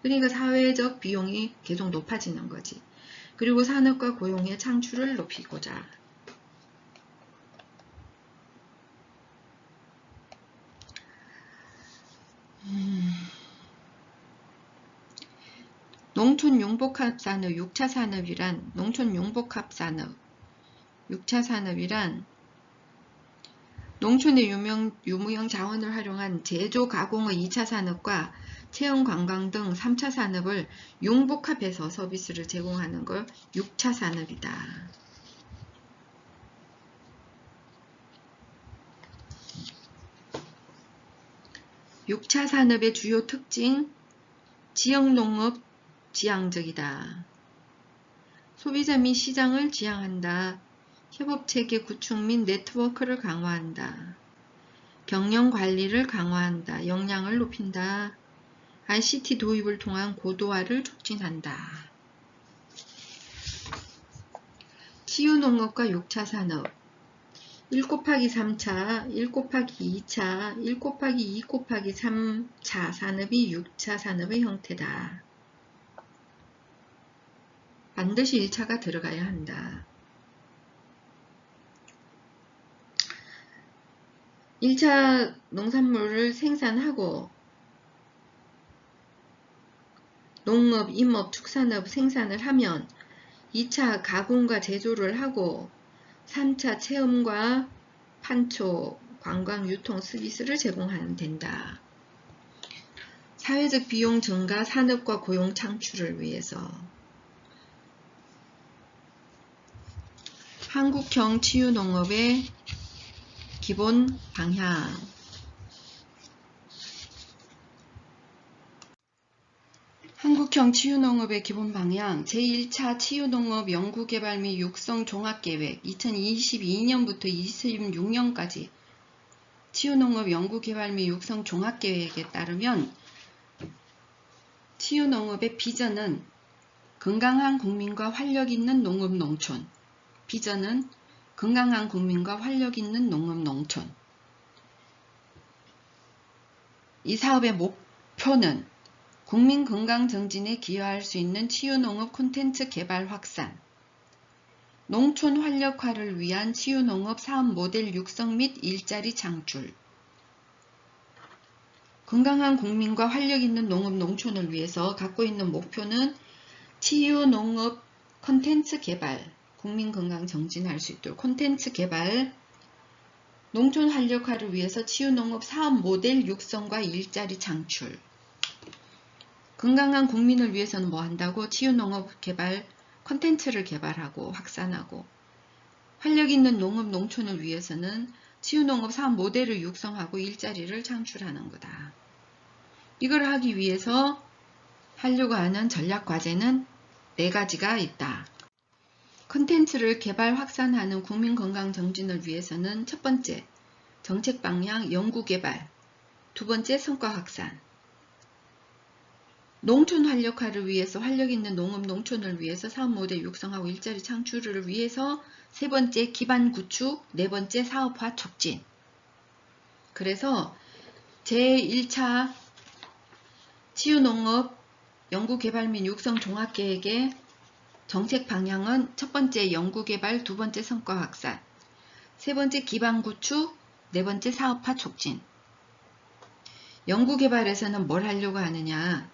그러니까 사회적 비용이 계속 높아지는 거지. 그리고 산업과 고용의 창출을 높이고자. 농촌 융복합산업, 6차 산업이란 농촌 융복합산업, 6차 산업이란 농촌의 유무형 자원을 활용한 제조 가공의 2차 산업과 체험 관광 등 3차 산업을 융복합해서 서비스를 제공하는 걸 6차 산업이다. 6차 산업의 주요 특징, 지역농업 지향적이다. 소비자 및 시장을 지향한다. 협업체계 구축 및 네트워크를 강화한다. 경영 관리를 강화한다. 역량을 높인다. ICT 도입을 통한 고도화를 촉진한다. 치유농업과 6차 산업 1-3차, 1-2차, 1-2-3차 산업이 6차 산업의 형태다. 반드시 1차가 들어가야 한다. 1차 농산물을 생산하고 농업, 임업, 축산업 생산을 하면 2차 가공과 제조를 하고 3차 체험과 판촉, 관광, 유통 서비스를 제공하면 된다. 사회적 비용 증가, 산업과 고용 창출을 위해서 한국형 치유농업의 기본 방향. 한국형 치유농업의 기본 방향 제1차 치유농업 연구개발 및 육성 종합계획 2022년부터 2026년까지 치유농업 연구개발 및 육성 종합계획에 따르면 치유농업의 비전은 건강한 국민과 활력 있는 농업 농촌. 비전은 건강한 국민과 활력 있는 농업 농촌. 이 사업의 목표는 국민 건강 정진에 기여할 수 있는 치유농업 콘텐츠 개발 확산, 농촌 활력화를 위한 치유농업 사업 모델 육성 및 일자리 창출, 건강한 국민과 활력 있는 농업 농촌을 위해서 갖고 있는 목표는 치유 농업 콘텐츠 개발, 국민 건강 정진할 수 있도록 콘텐츠 개발, 농촌 활력화를 위해서 치유 농업 사업 모델 육성과 일자리 창출. 건강한 국민을 위해서는 뭐 한다고? 치유 농업 개발, 콘텐츠를 개발하고 확산하고, 활력 있는 농업 농촌을 위해서는 치유 농업 사업 모델을 육성하고 일자리를 창출하는 거다. 이걸 하기 위해서 하려고 하는 전략 과제는 4가지가 있다. 콘텐츠를 개발 확산하는 국민 건강 정진을 위해서는 첫 번째, 정책 방향 연구 개발, 두 번째, 성과 확산. 농촌 활력화를 위해서 활력 있는 농업 농촌을 위해서 사업 모델 육성하고 일자리 창출을 위해서 세 번째, 기반 구축, 네 번째, 사업화 촉진. 그래서 제1차 치유농업 연구개발 및 육성 종합계획의 정책 방향은 첫 번째 연구개발, 두 번째 성과 확산, 세 번째 기반 구축, 네 번째 사업화 촉진. 연구개발에서는 뭘 하려고 하느냐?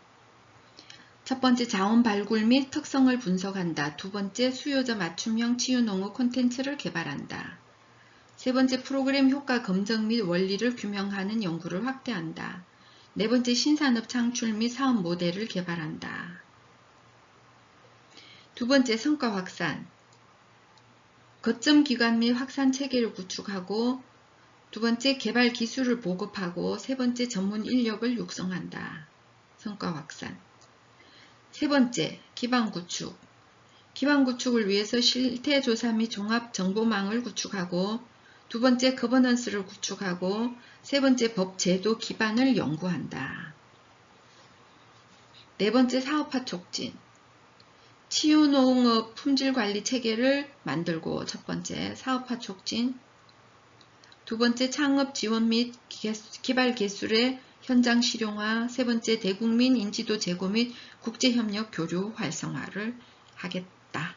첫 번째 자원 발굴 및 특성을 분석한다. 두 번째 수요자 맞춤형 치유농업 콘텐츠를 개발한다. 세 번째 프로그램 효과 검증 및 원리를 규명하는 연구를 확대한다. 네 번째 신산업 창출 및 사업 모델을 개발한다. 두 번째 성과 확산, 거점 기관 및 확산 체계를 구축하고, 두 번째 개발 기술을 보급하고, 세 번째 전문 인력을 육성한다. 성과 확산. 세 번째 기반 구축, 기반 구축을 위해서 실태 조사 및 종합 정보망을 구축하고, 두 번째 거버넌스를 구축하고, 세 번째 법 제도 기반을 연구한다. 네 번째 사업화 촉진, 치유농업 품질관리 체계를 만들고, 첫 번째 사업화 촉진, 두 번째 창업 지원 및 개발 기술의 현장 실용화, 세 번째 대국민 인지도 제고 및 국제협력 교류 활성화를 하겠다.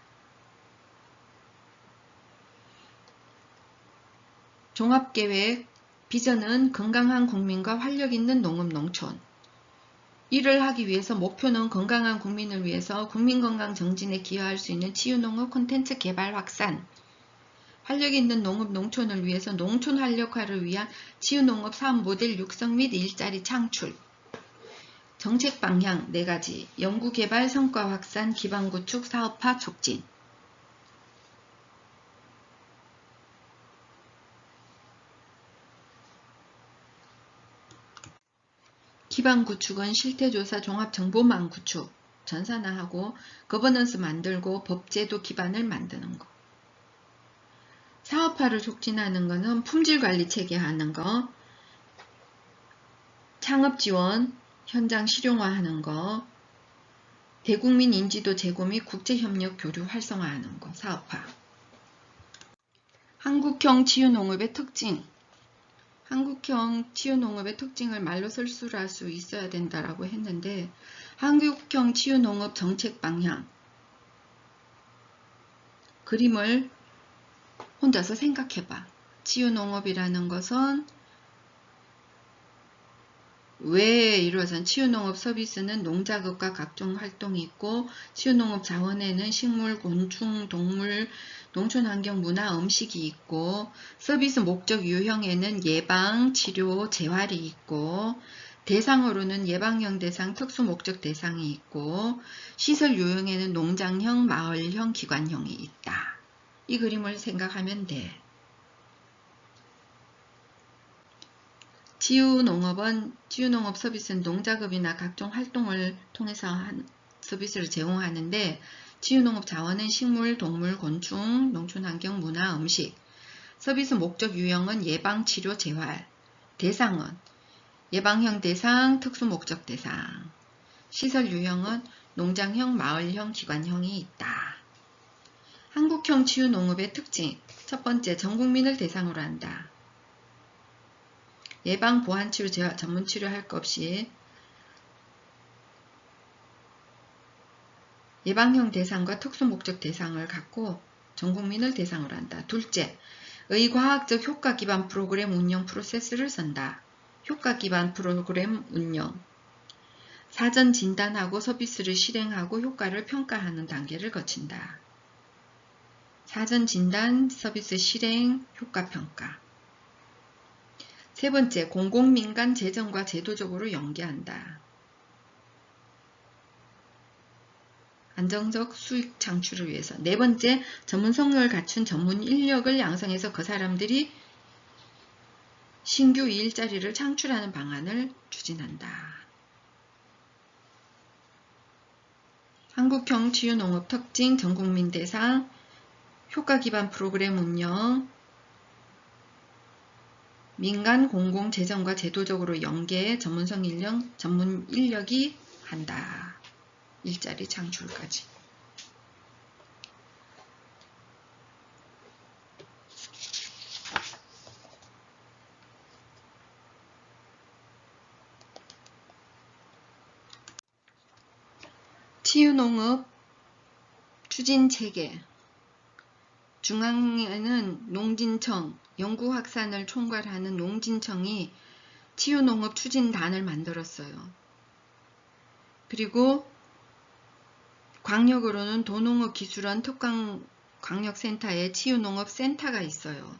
종합계획 비전은 건강한 국민과 활력 있는 농업 농촌. 이를 하기 위해서 목표는 건강한 국민을 위해서 국민건강 정진에 기여할 수 있는 치유농업 콘텐츠 개발 확산, 활력 있는 농업 농촌을 위해서 농촌 활력화를 위한 치유농업 사업 모델 육성 및 일자리 창출, 정책 방향 4가지, 연구개발 성과 확산, 기반 구축, 사업화 촉진. 기반 구축은 실태조사 종합정보망 구축, 전산화하고 거버넌스 만들고 법제도 기반을 만드는 거. 사업화를 촉진하는 것은 품질관리 체계 하는 거, 창업지원, 현장 실용화하는 거, 대국민 인지도 제고 및 국제협력 교류 활성화하는 거, 사업화. 한국형 치유농업의 특징. 한국형 치유농업의 특징을 말로 설술할 수 있어야 된다라고 했는데, 한국형 치유농업 정책 방향. 그림을 혼자서 생각해봐. 치유농업이라는 것은 왜 이루어진 치유농업 서비스는 농작업과 각종 활동이 있고, 치유농업 자원에는 식물, 곤충, 동물, 농촌환경, 문화, 음식이 있고, 서비스 목적 유형에는 예방, 치료, 재활이 있고, 대상으로는 예방형 대상, 특수목적 대상이 있고, 시설 유형에는 농장형, 마을형, 기관형이 있다. 이 그림을 생각하면 돼. 치유농업 서비스는 농작업이나 각종 활동을 통해서 서비스를 제공하는데, 치유농업 자원은 식물, 동물, 곤충, 농촌환경, 문화, 음식. 서비스 목적 유형은 예방, 치료, 재활. 대상은 예방형 대상, 특수목적 대상. 시설 유형은 농장형, 마을형, 기관형이 있다. 한국형 치유농업의 특징. 첫 번째, 전 국민을 대상으로 한다. 예방, 보완치료, 재활, 전문치료 할 것 없이 예방형 대상과 특수목적 대상을 갖고 전 국민을 대상으로 한다. 둘째, 의과학적 효과 기반 프로그램 운영 프로세스를 쓴다. 효과 기반 프로그램 운영, 사전 진단하고 서비스를 실행하고 효과를 평가하는 단계를 거친다. 사전 진단, 서비스 실행, 효과 평가. 세 번째, 공공민간 재정과 제도적으로 연계한다. 안정적 수익 창출을 위해서. 네 번째, 전문성을 갖춘 전문 인력을 양성해서 그 사람들이 신규 일자리를 창출하는 방안을 추진한다. 한국형 치유농업 특징, 전국민 대상, 효과 기반 프로그램 운영, 민간 공공 재정과 제도적으로 연계, 전문 인력이 한다. 일자리 창출까지. 치유농업 추진체계. 중앙에는 농진청, 연구확산을 총괄하는 농진청이 치유농업 추진단을 만들었어요. 그리고 광역으로는 도농업기술원 특광광역센터에 치유농업센터가 있어요.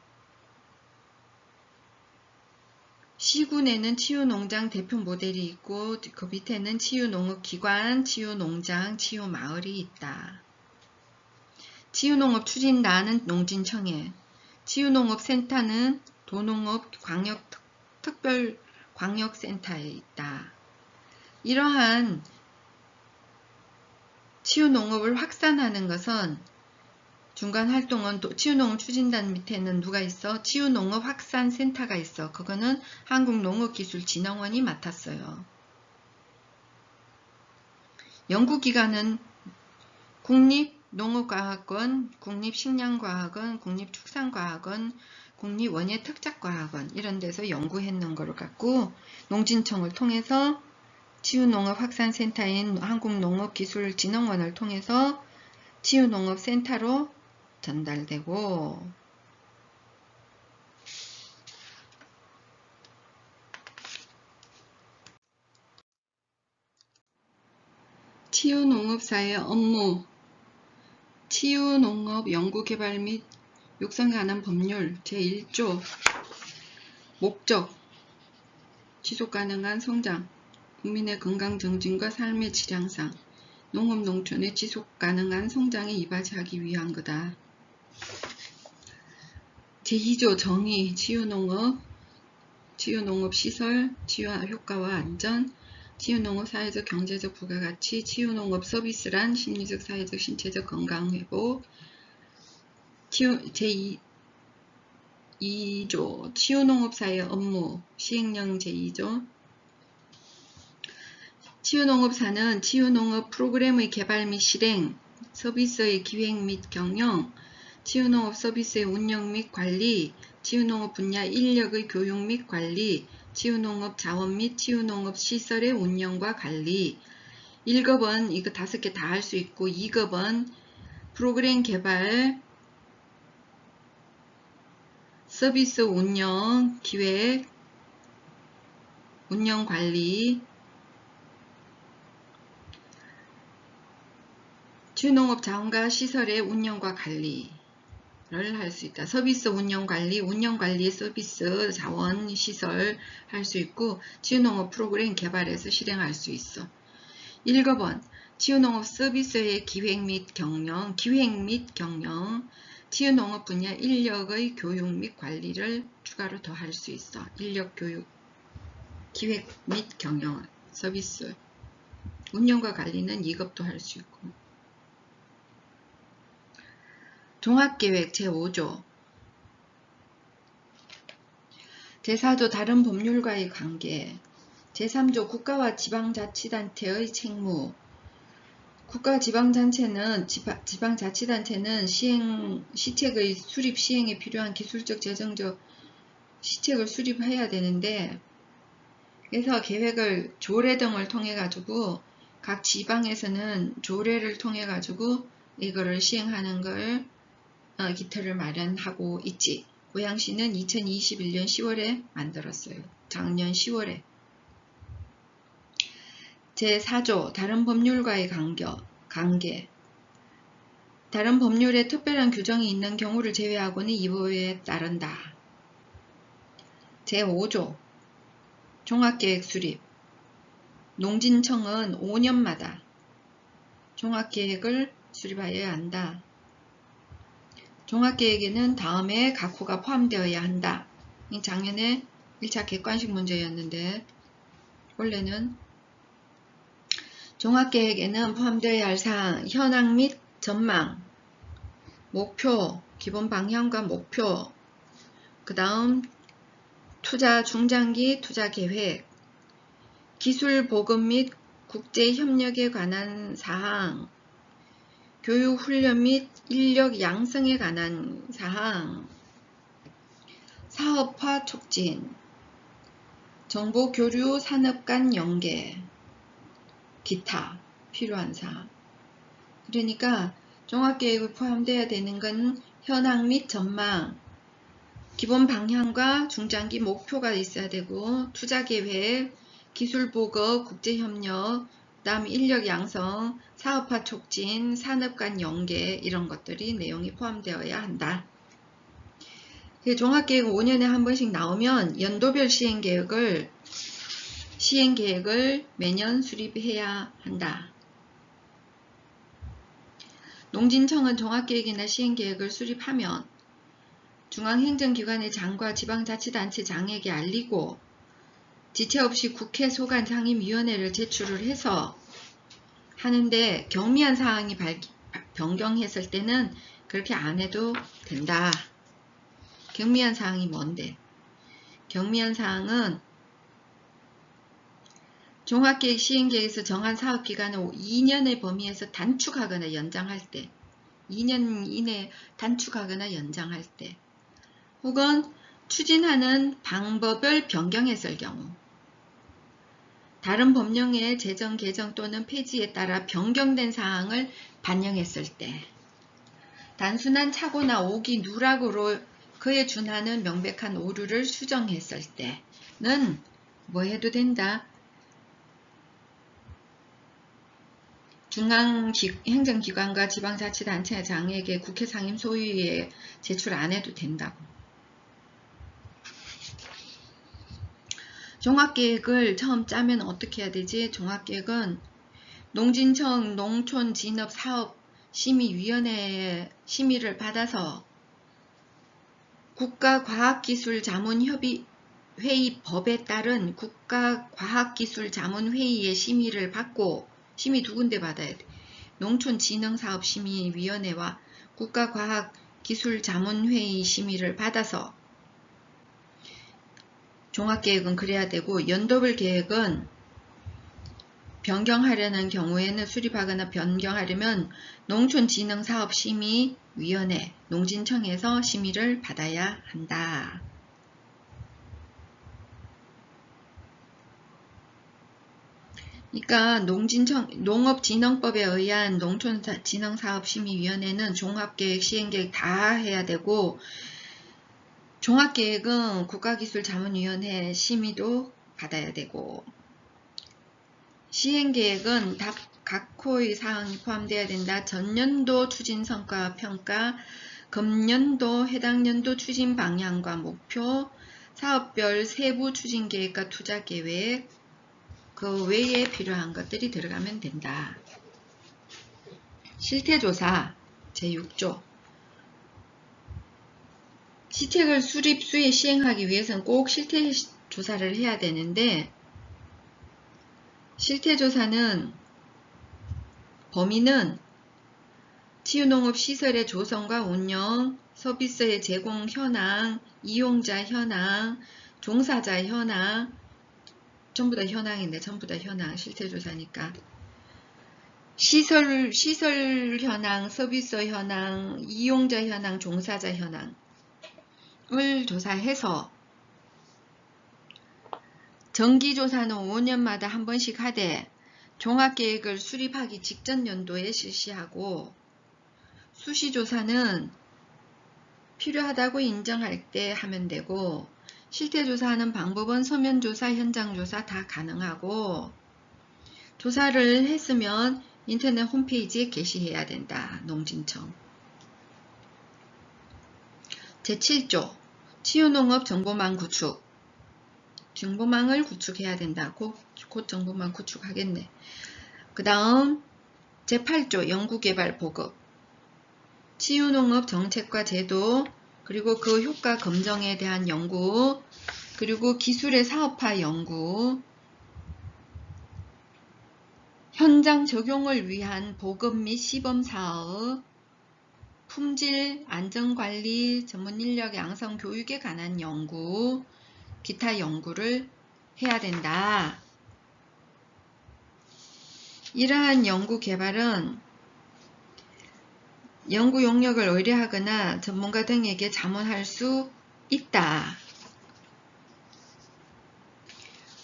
시군에는 치유농장 대표 모델이 있고 그 밑에는 치유농업기관, 치유농장, 치유마을이 있다. 치유농업 추진단은 농진청에, 치유농업센터는 도농업 특별광역센터에 있다. 이러한 치유농업을 확산하는 것은 중간 활동은 또 치유농업 추진단 밑에는 누가 있어? 치유농업 확산센터가 있어. 그거는 한국농업기술진흥원이 맡았어요. 연구기관은 국립농업과학원, 국립식량과학원, 국립축산과학원, 국립원예특작과학원 이런 데서 연구했는 거를 갖고 농진청을 통해서 치유농업 확산센터인 한국농업기술진흥원을 통해서 치유농업센터로 전달되고, 치유농업사의 업무, 치유농업 연구개발 및 육성에 관한 법률 제1조 목적, 지속가능한 성장, 국민의 건강 증진과 삶의 질 향상, 농업 농촌의 지속가능한 성장에 이바지하기 위한 거다. 제2조 정의, 치유농업, 치유농업시설, 치유효과와 안전, 치유농업 사회적 경제적 부가가치, 치유농업 서비스란 심리적 사회적 신체적 건강회복, 제2조 치유농업사의 업무, 시행령 제2조 치유농업사는 치유농업 프로그램의 개발 및 실행, 서비스의 기획 및 경영, 치유농업 서비스의 운영 및 관리, 치유농업 분야 인력의 교육 및 관리, 치유농업 자원 및 치유농업 시설의 운영과 관리. 1급은 이거 5개 다 할 수 있고 2급은 프로그램 개발, 서비스 운영, 기획, 운영 관리, 치유농업 자원과 시설의 운영과 관리를 할 수 있다. 서비스 운영관리, 운영관리 서비스 자원 시설 할 수 있고 치유농업 프로그램 개발해서 실행할 수 있어. 1급은 치유농업 서비스의 기획 및 경영, 치유농업 분야 인력의 교육 및 관리를 추가로 더 할 수 있어. 인력 교육, 기획 및 경영, 서비스, 운영과 관리는 2급도 할 수 있고. 종합계획 제5조 제4조 다른 법률과의 관계 제3조 국가와 지방자치단체의 책무 국가 지방자치단체는 시책의 수립 시행에 필요한 기술적 재정적 시책을 수립해야 되는데 그래서 계획을 조례 등을 통해 가지고 각 지방에서는 조례를 통해 가지고 이거를 시행하는 걸 기틀을 마련하고 있지. 고양시는 2021년 10월에 만들었어요. 작년 10월에. 제4조 다른 법률과의 관계. 다른 법률에 특별한 규정이 있는 경우를 제외하고는 이 법에 따른다. 제5조 종합계획 수립. 농진청은 5년마다 종합계획을 수립하여야 한다. 종합계획에는 다음에 각 호가 포함되어야 한다. 작년에 1차 객관식 문제였는데 원래는 종합계획에는 포함되어야 할 사항, 현황 및 전망, 목표, 기본 방향과 목표, 그 다음 투자 중장기 투자 계획, 기술 보급 및 국제 협력에 관한 사항, 교육 훈련 및 인력 양성에 관한 사항, 사업화 촉진, 정보 교류 산업 간 연계, 기타 필요한 사항. 그러니까 종합계획에 포함되어야 되는 건 현황 및 전망, 기본 방향과 중장기 목표가 있어야 되고 투자계획, 기술보급, 국제협력, 그 다음 인력 양성, 사업화 촉진, 산업 간 연계 이런 것들이 내용이 포함되어야 한다. 종합계획 5년에 한 번씩 나오면 연도별 시행계획을 매년 수립해야 한다. 농진청은 종합계획이나 시행계획을 수립하면 중앙행정기관의 장과 지방자치단체 장에게 알리고 지체 없이 국회 소관 상임위원회를 제출을 해서 하는데 경미한 사항이 변경했을 때는 그렇게 안 해도 된다. 경미한 사항이 뭔데? 경미한 사항은 종합계획 시행계획에서 정한 사업기간을 2년의 범위에서 단축하거나 연장할 때, 2년 이내 단축하거나 연장할 때, 혹은 추진하는 방법을 변경했을 경우, 다른 법령의 제정, 개정 또는 폐지에 따라 변경된 사항을 반영했을 때, 단순한 착오나 오기, 누락으로 그에 준하는 명백한 오류를 수정했을 때는 뭐 해도 된다. 중앙행정기관과 지방자치단체장에게 국회 상임 소위에 제출 안 해도 된다고. 종합계획을 처음 짜면 어떻게 해야 되지? 종합계획은 농진청 농촌진업사업심의위원회의 심의를 받아서 국가과학기술자문회의 법에 따른 국가과학기술자문회의의 심의를 받고, 심의 두 군데 받아야 돼. 농촌진흥사업심의위원회와 국가과학기술자문회의 심의를 받아서 종합계획은 그래야 되고, 연도별 계획은 변경하려는 경우에는 수립하거나 변경하려면 농촌진흥사업심의위원회, 농진청에서 심의를 받아야 한다. 그러니까 농업진흥법에 의한 농촌진흥사업심의위원회는 종합계획, 시행계획 다 해야 되고, 종합계획은 국가기술자문위원회 심의도 받아야 되고, 시행계획은 각 호의 사항이 포함되어야 된다. 전년도 추진성과 평가, 금년도 해당 연도 추진 방향과 목표, 사업별 세부 추진계획과 투자계획, 그 외에 필요한 것들이 들어가면 된다. 실태조사 제6조. 시책을 수립, 수혜, 시행하기 위해서는 꼭 실태조사를 해야 되는데, 실태조사는 범위는 치유농업시설의 조성과 운영, 서비스의 제공 현황, 이용자 현황, 종사자 현황, 전부 다 현황인데 전부 다 현황, 실태조사니까. 시설 현황, 서비스 현황, 이용자 현황, 종사자 현황을 조사해서 정기조사는 5년마다 한 번씩 하되 종합계획을 수립하기 직전 연도에 실시하고, 수시조사는 필요하다고 인정할 때 하면 되고, 실태조사하는 방법은 서면조사, 현장조사 다 가능하고 조사를 했으면 인터넷 홈페이지에 게시해야 된다. 농진청. 제7조 치유농업 정보망 구축. 정보망을 구축해야 된다. 곧 정보망 구축하겠네. 그 다음 제8조 연구개발 보급. 치유농업 정책과 제도, 그리고 그 효과 검증에 대한 연구, 그리고 기술의 사업화 연구, 현장 적용을 위한 보급 및 시범사업, 품질 안전관리 전문인력 양성 교육에 관한 연구, 기타 연구를 해야 된다. 이러한 연구 개발은 연구 용역을 의뢰하거나 전문가 등에게 자문할 수 있다.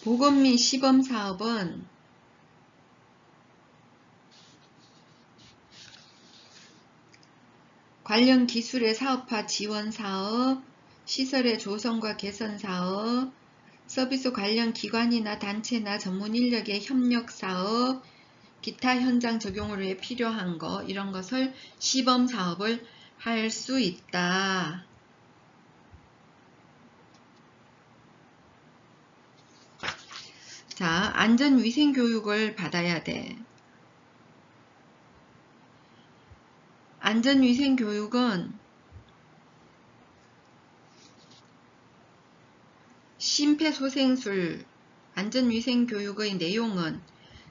보급 및 시범 사업은 관련 기술의 사업화 지원 사업, 시설의 조성과 개선 사업, 서비스 관련 기관이나 단체나 전문 인력의 협력 사업, 기타 현장 적용을 위해 필요한 거, 이런 것을 시범 사업을 할 수 있다. 자, 안전위생 교육을 받아야 돼. 안전위생 교육은 심폐소생술, 안전위생 교육의 내용은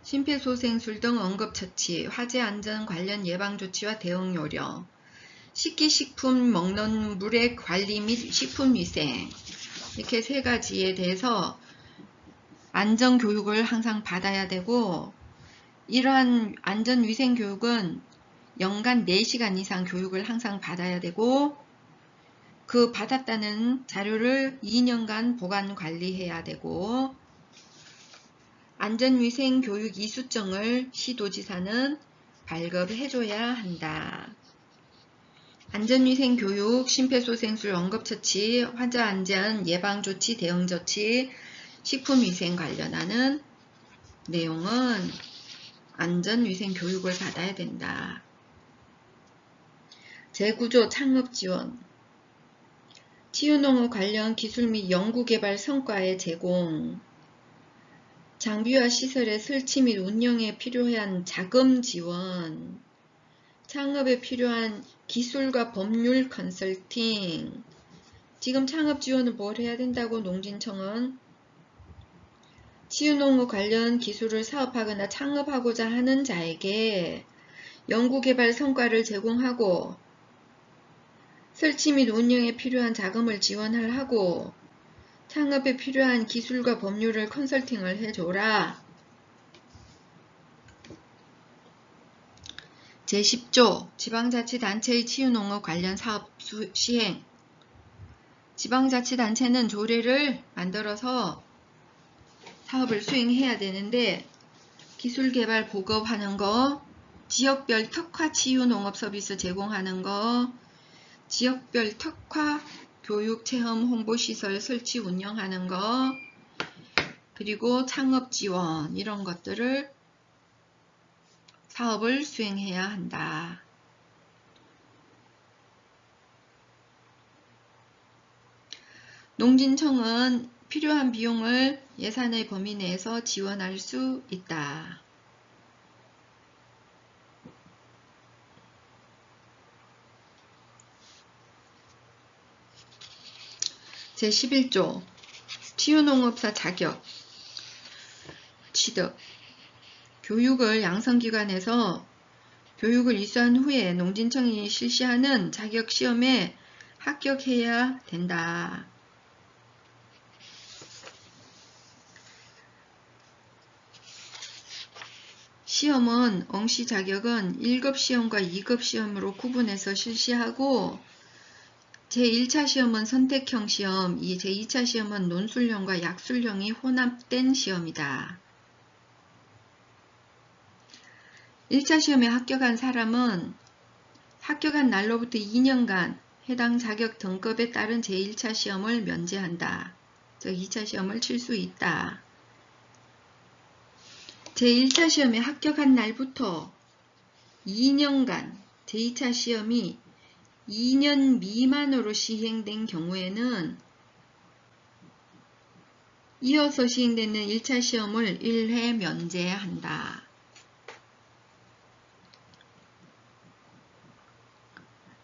심폐소생술 등 응급처치, 화재 안전 관련 예방조치와 대응 요령, 식기식품 먹는 물의 관리 및 식품위생, 이렇게 세 가지에 대해서 안전교육을 항상 받아야 되고, 이러한 안전위생교육은 연간 4시간 이상 교육을 항상 받아야 되고, 그 받았다는 자료를 2년간 보관 관리해야 되고, 안전위생교육 이수증을 시도지사는 발급해줘야 한다. 안전위생교육, 심폐소생술 응급처치, 화재안전 예방조치, 대응조치, 식품위생 관련하는 내용은 안전위생교육을 받아야 된다. 제9조 창업지원. 치유농업 관련 기술 및 연구개발 성과의 제공, 장비와 시설의 설치 및 운영에 필요한 자금 지원, 창업에 필요한 기술과 법률 컨설팅. 지금 창업 지원은 뭘 해야 된다고 농진청은? 치유농업 관련 기술을 사업하거나 창업하고자 하는 자에게 연구개발 성과를 제공하고 설치 및 운영에 필요한 자금을 지원하고 창업에 필요한 기술과 법률을 컨설팅을 해줘라. 제10조 지방자치단체의 치유농업 관련 사업 시행. 지방자치단체는 조례를 만들어서 사업을 수행해야 되는데 기술개발 보급하는 거, 지역별 특화 치유농업 서비스 제공하는 거, 지역별 특화 교육 체험 홍보시설 설치 운영하는 거, 그리고 창업 지원, 이런 것들을 사업을 수행해야 한다. 농진청은 필요한 비용을 예산의 범위 내에서 지원할 수 있다. 제11조 치유농업사 자격, 취득. 교육을 양성기관에서 교육을 이수한 후에 농진청이 실시하는 자격시험에 합격해야 된다. 시험은 응시 자격은 1급 시험과 2급 시험으로 구분해서 실시하고 제1차 시험은 선택형 시험, 제2차 시험은 논술형과 약술형이 혼합된 시험이다. 1차 시험에 합격한 사람은 합격한 날로부터 2년간 해당 자격 등급에 따른 제1차 시험을 면제한다. 즉 2차 시험을 칠 수 있다. 제1차 시험에 합격한 날부터 2년간 제2차 시험이 2년 미만으로 시행된 경우에는 이어서 시행되는 1차 시험을 1회 면제한다.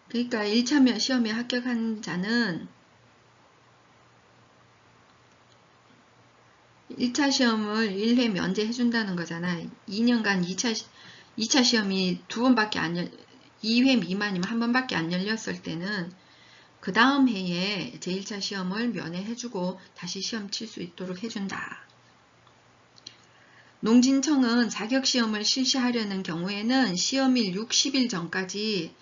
그러니까 1차 시험에 합격한 자는 1차 시험을 1회 면제해준다는 거잖아. 2년간 2차 시험이 2회 미만이면 한 번밖에 안 열렸을 때는 그 다음 해에 제1차 시험을 면회해주고 다시 시험 칠 수 있도록 해준다. 농진청은 자격시험을 실시하려는 경우에는 시험일 60일 전까지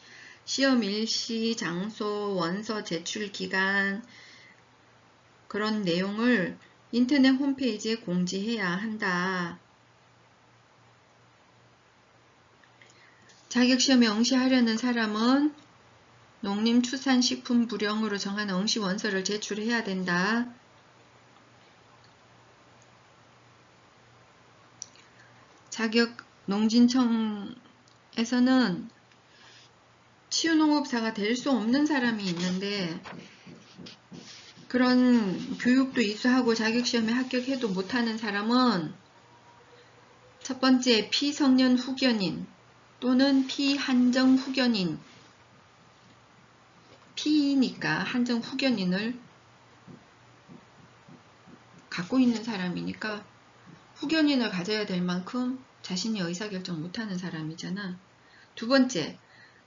시험 일시, 장소, 원서 제출 기간 그런 내용을 인터넷 홈페이지에 공지해야 한다. 자격시험에 응시하려는 사람은 농림축산식품부령으로 정한 응시 원서를 제출해야 된다. 농진청에서는 치유농업사가 될 수 없는 사람이 있는데 그런 교육도 이수하고 자격시험에 합격해도 못하는 사람은 첫 번째 피성년 후견인 또는 피한정 후견인, 피니까 한정 후견인을 갖고 있는 사람이니까 후견인을 가져야 될 만큼 자신이 의사결정 못하는 사람이잖아. 두 번째,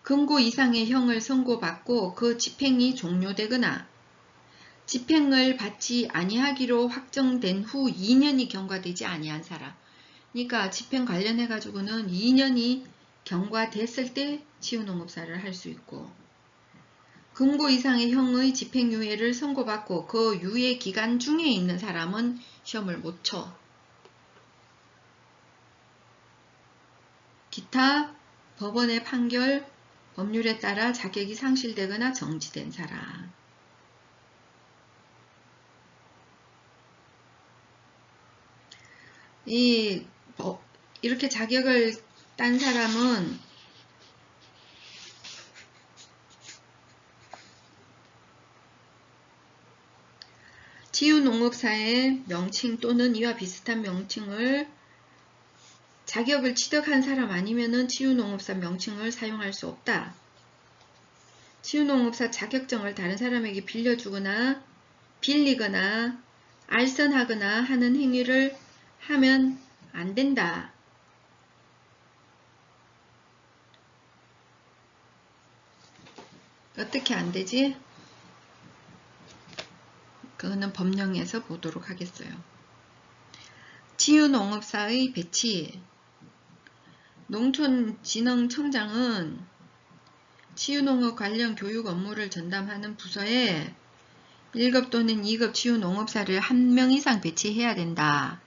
금고 이상의 형을 선고받고 그 집행이 종료되거나 집행을 받지 아니하기로 확정된 후 2년이 경과되지 아니한 사람. 그러니까 집행 관련해 가지고는 2년이 경과됐을 때 치유농업사를 할 수 있고 금고 이상의 형의 집행유예를 선고받고 그 유예 기간 중에 있는 사람은 시험을 못 쳐. 기타 법원의 판결, 법률에 따라 자격이 상실되거나 정지된 사람. 이렇게 자격을 딴 사람은 치유농업사의 명칭 또는 이와 비슷한 명칭을 자격을 취득한 사람 아니면은 치유농업사 명칭을 사용할 수 없다. 치유농업사 자격증을 다른 사람에게 빌려주거나 빌리거나 알선하거나 하는 행위를 하면 안 된다. 어떻게 안 되지? 그거는 법령에서 보도록 하겠어요. 치유농업사의 배치. 농촌진흥청장은 치유농업 관련 교육 업무를 전담하는 부서에 1급 또는 2급 치유농업사를 1명 이상 배치해야 된다.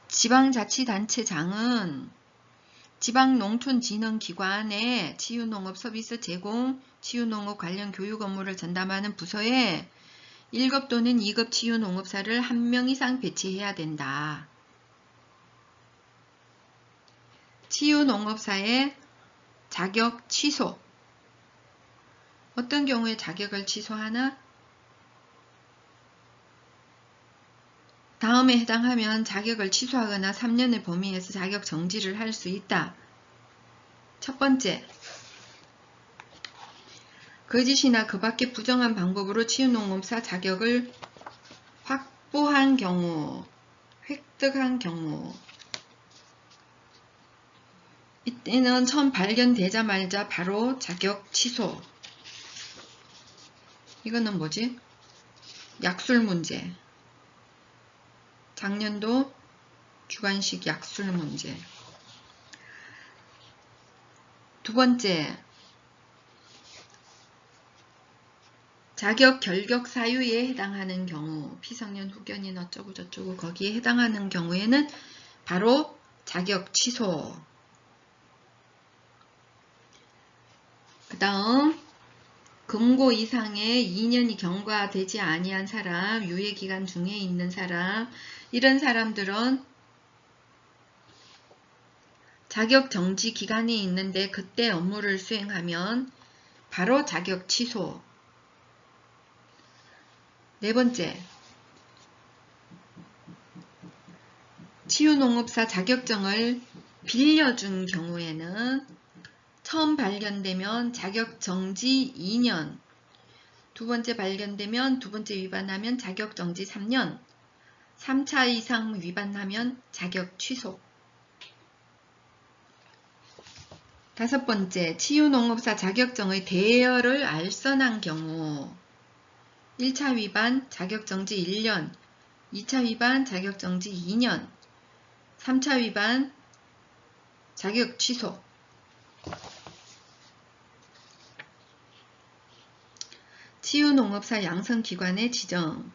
지방자치단체장은 지방농촌진흥기관에 치유농업 서비스 제공, 치유농업 관련 교육 업무를 전담하는 부서에 1급 또는 2급 치유농업사를 1명 이상 배치해야 된다. 치유농업사의 자격 취소. 어떤 경우에 자격을 취소하나? 다음에 해당하면 자격을 취소하거나 3년의 범위에서 자격 정지를 할 수 있다. 첫 번째, 거짓이나 그 밖의 부정한 방법으로 치유농업사 자격을 확보한 경우, 획득한 경우. 이때는 처음 발견되자마자 바로 자격 취소. 이거는 뭐지? 약술 문제. 작년도 주관식 약술 문제. 두 번째, 자격 결격 사유에 해당하는 경우, 피성년 후견인 어쩌고 저쩌고 거기에 해당하는 경우에는 바로 자격 취소. 그 다음 금고 이상의 2년이 경과되지 아니한 사람, 유예기간 중에 있는 사람, 이런 사람들은 자격 정지 기간이 있는데 그때 업무를 수행하면 바로 자격 취소. 네 번째, 치유농업사 자격증을 빌려준 경우에는 처음 발견되면 자격 정지 2년, 두 번째 발견되면 두 번째 위반하면 자격 정지 3년, 3차 이상 위반하면 자격 취소. 다섯 번째, 치유농업사 자격증의 대여를 알선한 경우 1차 위반 자격정지 1년, 2차 위반 자격정지 2년, 3차 위반 자격 취소. 치유농업사 양성기관의 지정.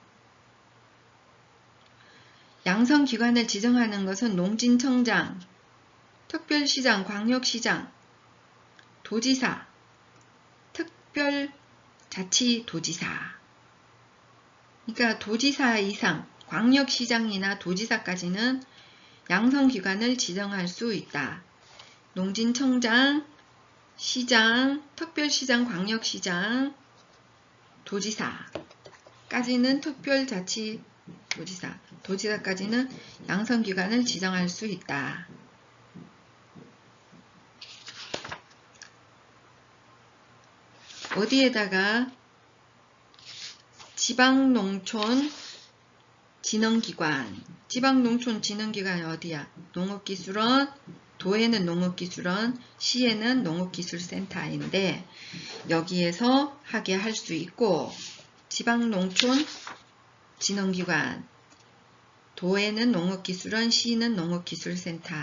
양성기관을 지정하는 것은 농진청장, 특별시장, 광역시장, 도지사, 특별자치도지사. 그러니까 도지사 이상, 광역시장이나 도지사까지는 양성기관을 지정할 수 있다. 농진청장, 시장, 특별시장, 광역시장, 도지사까지는 특별자치도지사, 도지사까지는 양성기관을 지정할 수 있다. 어디에다가 지방농촌진흥기관, 지방농촌진흥기관이 어디야? 농업기술원, 도에는 농업기술원, 시에는 농업기술센터인데 여기에서 하게 할 수 있고, 지방농촌진흥기관, 도에는 농업기술원, 시는 농업기술센터.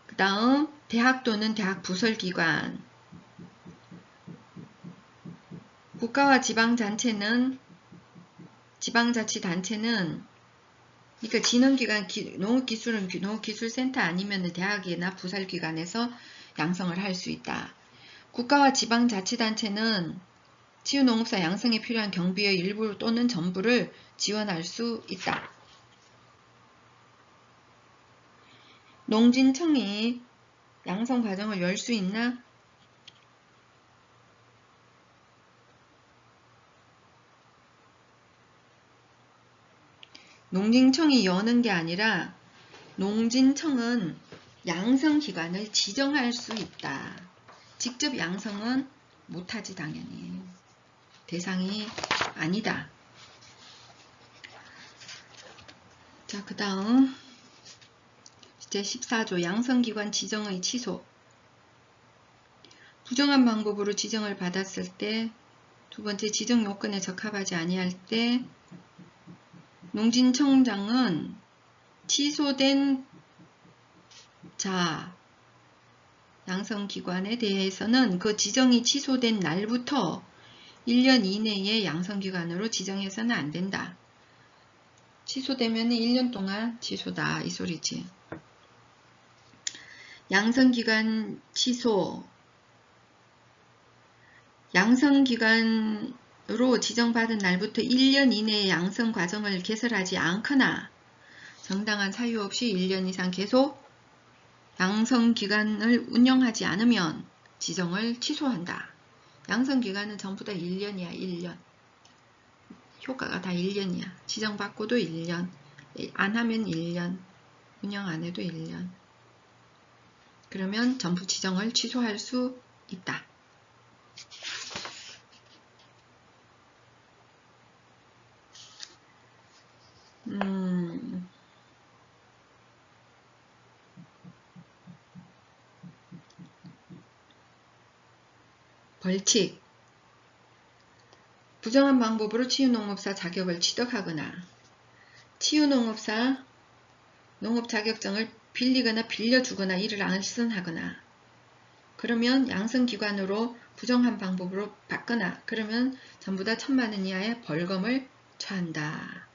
그 다음 대학 또는 대학 부설기관, 국가와 지방자치단체는 그러니까 진흥기관, 농업기술은 농업기술센터 아니면 대학이나 부설기관에서 양성을 할 수 있다. 국가와 지방자치단체는 치유농업사 양성에 필요한 경비의 일부 또는 전부를 지원할 수 있다. 농진청이 양성 과정을 열 수 있나? 농진청이 여는 게 아니라 농진청은 양성기관을 지정할 수 있다. 직접 양성은 못하지 당연히. 대상이 아니다. 자, 그 다음 제14조 양성기관 지정의 취소. 부정한 방법으로 지정을 받았을 때, 두 번째 지정 요건에 적합하지 아니할 때 농진청장은 취소된 양성기관에 대해서는 그 지정이 취소된 날부터 1년 이내에 양성기관으로 지정해서는 안 된다. 취소되면 1년 동안 취소다 이 소리지. 양성기관 취소. 양성기관으로 지정받은 날부터 1년 이내에 양성 과정을 개설하지 않거나 정당한 사유 없이 1년 이상 계속 양성기관을 운영하지 않으면 지정을 취소한다. 양성기간은 전부 다 1년이야. 1년. 효과가 다 1년이야. 지정받고도 1년. 안 하면 1년. 운영 안 해도 1년. 그러면 전부 지정을 취소할 수 있다. 벌칙. 부정한 방법으로 치유농업사 자격을 취득하거나 치유농업사 농업 자격증을 빌리거나 빌려주거나 이를 알선하거나 그러면 양성기관으로 부정한 방법으로 받거나 그러면 전부 다 1,000만원 이하의 벌금을 처한다.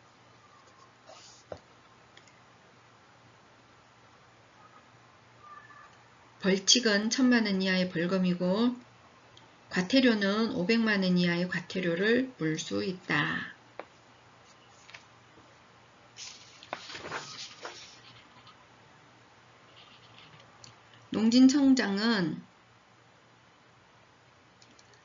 벌칙은 1,000만원 이하의 벌금이고 과태료는 500만 원 이하의 과태료를 물 수 있다. 농진청장은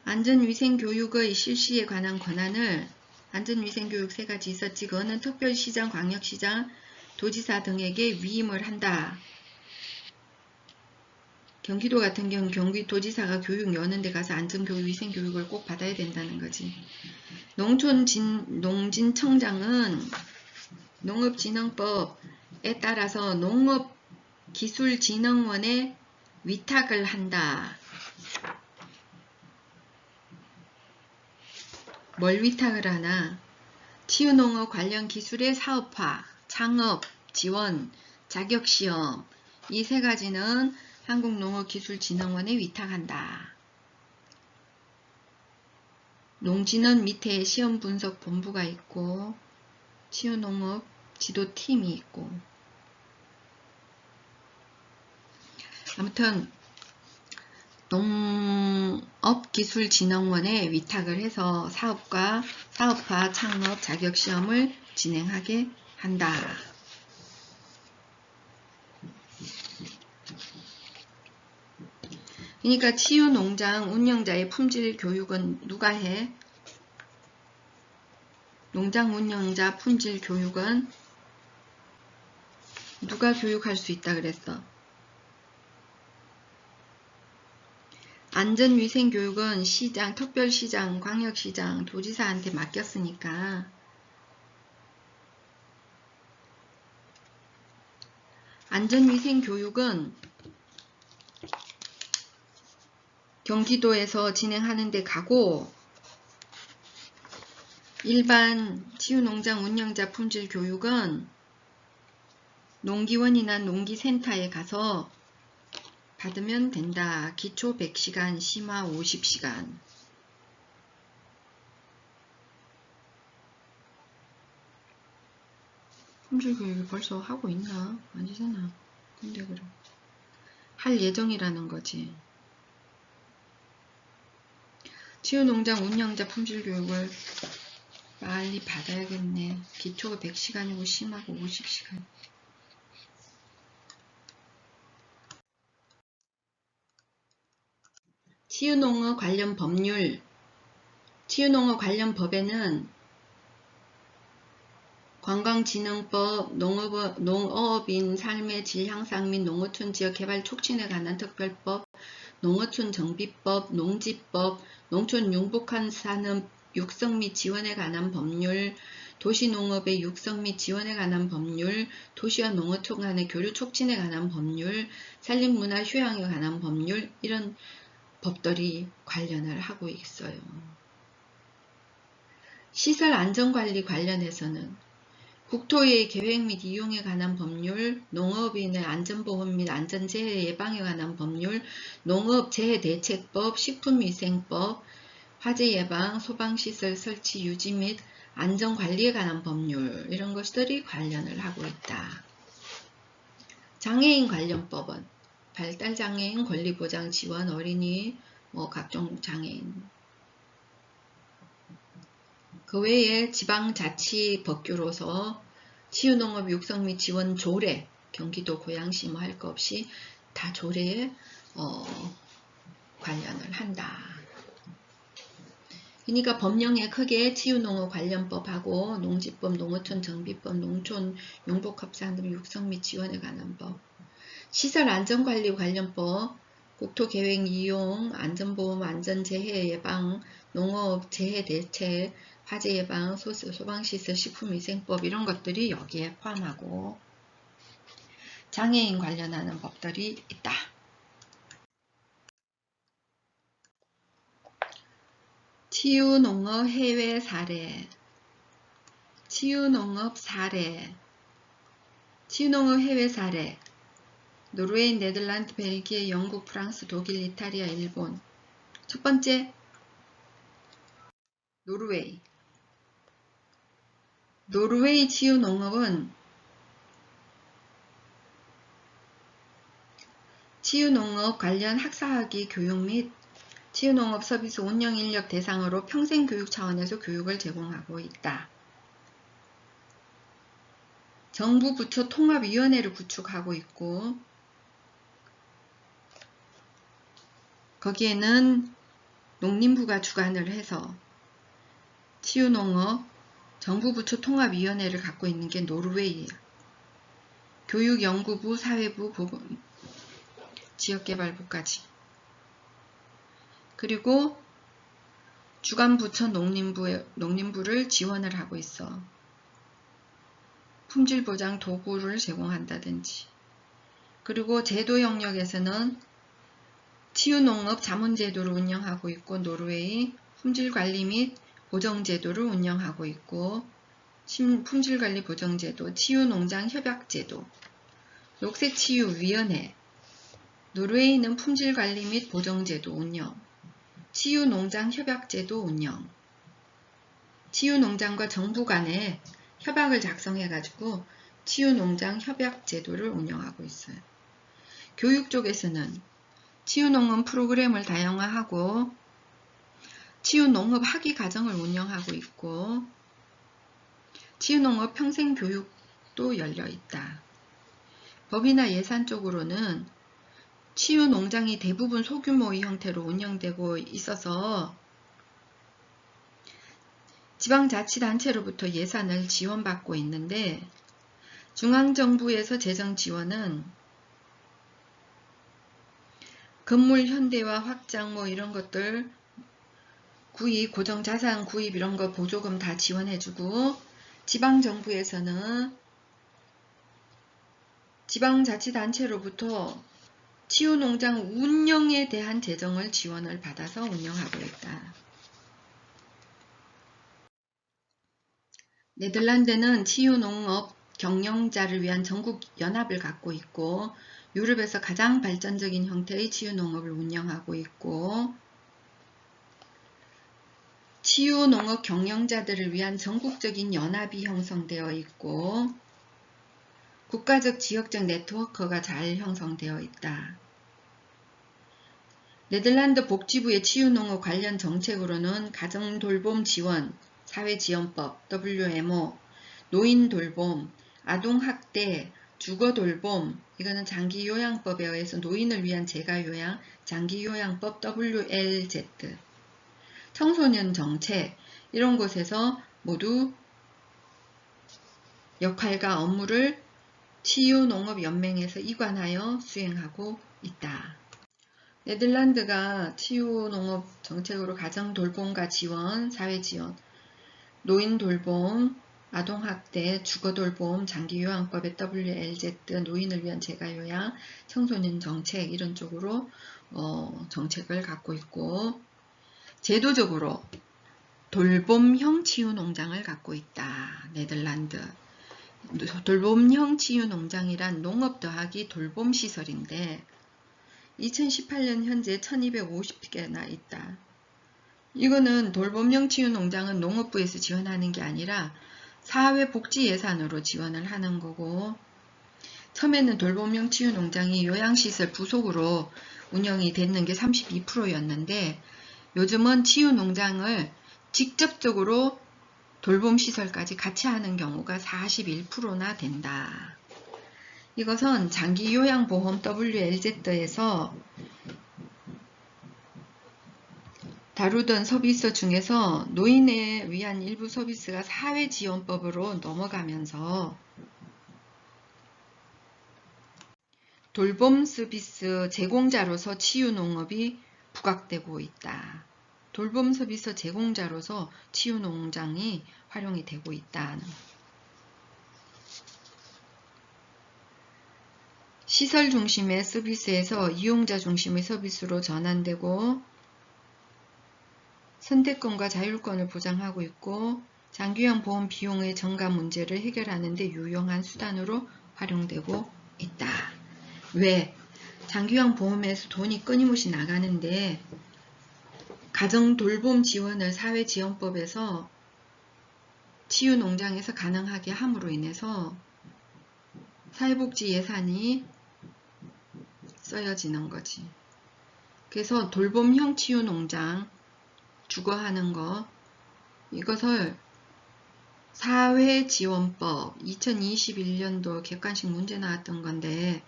안전위생교육의 실시에 관한 권한을 안전위생교육 3가지 있었지. 그거는 특별시장, 광역시장, 도지사 등에게 위임을 한다. 경기도 같은 경우 경기도지사가 교육 여는 데 가서 안전교육, 위생교육을 꼭 받아야 된다는 거지. 농진청장은 농업진흥법에 따라서 농업기술진흥원에 위탁을 한다. 뭘 위탁을 하나? 치유농업 관련 기술의 사업화, 창업, 지원, 자격시험 이 3가지는 한국농업기술진흥원에 위탁한다. 농진은 밑에 시험분석본부가 있고 치유농업 지도팀이 있고 아무튼 농업기술진흥원에 위탁을 해서 사업화, 창업, 자격시험을 진행하게 한다. 그러니까 치유농장 운영자의 품질 교육은 누가 해? 농장 운영자 품질 교육은 누가 교육할 수 있다 그랬어? 안전위생교육은 시장, 특별시장, 광역시장, 도지사한테 맡겼으니까 안전위생교육은 경기도에서 진행하는 데 가고 일반 치유농장 운영자 품질교육은 농기원이나 농기센터에 가서 받으면 된다. 기초 100시간, 심화 50시간. 품질교육이 벌써 하고 있나? 아니잖아. 근데 그래. 할 예정이라는 거지. 치유농장 운영자 품질교육을 빨리 받아야겠네. 기초가 100시간이고 심하고 50시간. 치유농업 관련 법률. 치유농업 관련 법에는 관광진흥법, 농업인 삶의 질 향상 및 농어촌 지역 개발 촉진에 관한 특별법, 농어촌 정비법, 농지법, 농촌 융복한 산업 육성 및 지원에 관한 법률, 도시농업의 육성 및 지원에 관한 법률, 도시와 농어촌 간의 교류 촉진에 관한 법률, 산림문화 휴양에 관한 법률, 이런 법들이 관련을 하고 있어요. 시설 안전관리 관련해서는 국토의 계획 및 이용에 관한 법률, 농업인의 안전보험 및 안전재해 예방에 관한 법률, 농업재해대책법, 식품위생법, 화재예방, 소방시설 설치 유지 및 안전관리에 관한 법률 이런 것들이 관련을 하고 있다. 장애인 관련법은 발달장애인 권리보장 지원 어린이 각종 장애인 그 외에 지방자치법규로서 치유농업 육성 및 지원 조례, 경기도 고양시 뭐 할 거 없이 다 조례에 관련을 한다. 그러니까 법령에 크게 치유농업 관련법하고 농지법, 농어촌 정비법, 농촌 융복합산업 육성 및 지원에 관한 법, 시설안전관리 관련법, 국토계획 이용, 안전보험, 안전재해 예방, 농업재해대책, 화재예방, 소방시설, 식품위생법 이런 것들이 여기에 포함하고 장애인 관련하는 법들이 있다. 치유농업 해외 사례, 치유농업 사례, 치유농업 해외 사례 노르웨이, 네덜란드, 벨기에, 영국, 프랑스, 독일, 이탈리아, 일본. 첫 번째, 노르웨이. 노르웨이 치유농업은 치유농업 관련 학사학위 교육 및 치유농업 서비스 운영 인력 대상으로 평생교육 차원에서 교육을 제공하고 있다. 정부 부처 통합위원회를 구축하고 있고 거기에는 농림부가 주관을 해서 치유농업 정부 부처 통합위원회를 갖고 있는 게 노르웨이야. 교육연구부, 사회부, 지역개발부까지. 그리고 주관부처 농림부를 지원을 하고 있어. 품질보장 도구를 제공한다든지. 그리고 제도 영역에서는 치유농업 자문제도를 운영하고 있고 노르웨이 품질관리 및 보정제도를 운영하고 있고 품질관리 보정제도, 치유농장협약제도, 녹색치유위원회, 노르웨이는 품질관리 및 보정제도 운영, 치유농장협약제도 운영, 치유농장과 정부 간에 협약을 작성해가지고 치유농장협약제도를 운영하고 있어요. 교육 쪽에서는 치유농업 프로그램을 다양화하고 치유농업 학위과정을 운영하고 있고 치유농업 평생교육도 열려있다. 법이나 예산 쪽으로는 치유농장이 대부분 소규모의 형태로 운영되고 있어서 지방자치단체로부터 예산을 지원받고 있는데 중앙정부에서 재정 지원은 건물 현대화 확장 이런 것들 구입, 고정자산 구입 이런 거 보조금 다 지원해주고 지방정부에서는 지방자치단체로부터 치유농장 운영에 대한 재정을 지원을 받아서 운영하고 있다. 네덜란드는 치유농업 경영자를 위한 전국 연합을 갖고 있고 유럽에서 가장 발전적인 형태의 치유농업을 운영하고 있고 치유농업 경영자들을 위한 전국적인 연합이 형성되어 있고 국가적 지역적 네트워크가 잘 형성되어 있다. 네덜란드 복지부의 치유농업 관련 정책으로는 가정돌봄 지원, 사회지원법, WMO, 노인돌봄, 아동학대, 주거돌봄, 이거는 장기요양법에 의해서 노인을 위한 재가요양, 장기요양법 WLZ, 청소년 정책 이런 곳에서 모두 역할과 업무를 치유농업연맹에서 이관하여 수행하고 있다. 네덜란드가 치유농업 정책으로 가정돌봄과 지원, 사회지원, 노인돌봄, 아동학대, 주거돌봄, 장기요양법의 WLZ, 노인을 위한 재가요양, 청소년 정책 이런 쪽으로 정책을 갖고 있고 제도적으로 돌봄형 치유농장을 갖고 있다. 네덜란드. 돌봄형 치유농장이란 농업 더하기 돌봄시설인데 2018년 현재 1250개나 있다. 이거는 돌봄형 치유농장은 농업부에서 지원하는 게 아니라 사회복지 예산으로 지원을 하는 거고 처음에는 돌봄형 치유농장이 요양시설 부속으로 운영이 됐는 게 32%였는데 요즘은 치유농장을 직접적으로 돌봄시설까지 같이 하는 경우가 41%나 된다. 이것은 장기요양보험 WLZ에서 다루던 서비스 중에서 노인에 위한 일부 서비스가 사회지원법으로 넘어가면서 돌봄 서비스 제공자로서 치유농업이 부각되고 있다. 돌봄 서비스 제공자로서 치유농장이 활용이 되고 있다. 시설 중심의 서비스에서 이용자 중심의 서비스로 전환되고 선택권과 자율권을 보장하고 있고 장기요양 보험 비용의 증가 문제를 해결하는 데 유용한 수단으로 활용되고 있다. 왜? 장기요양 보험에서 돈이 끊임없이 나가는데 가정돌봄 지원을 사회지원법에서 치유농장에서 가능하게 함으로 인해서 사회복지 예산이 써여지는 거지. 그래서 돌봄형 치유농장, 주거하는 거, 이것을 사회지원법 2021년도 객관식 문제 나왔던 건데,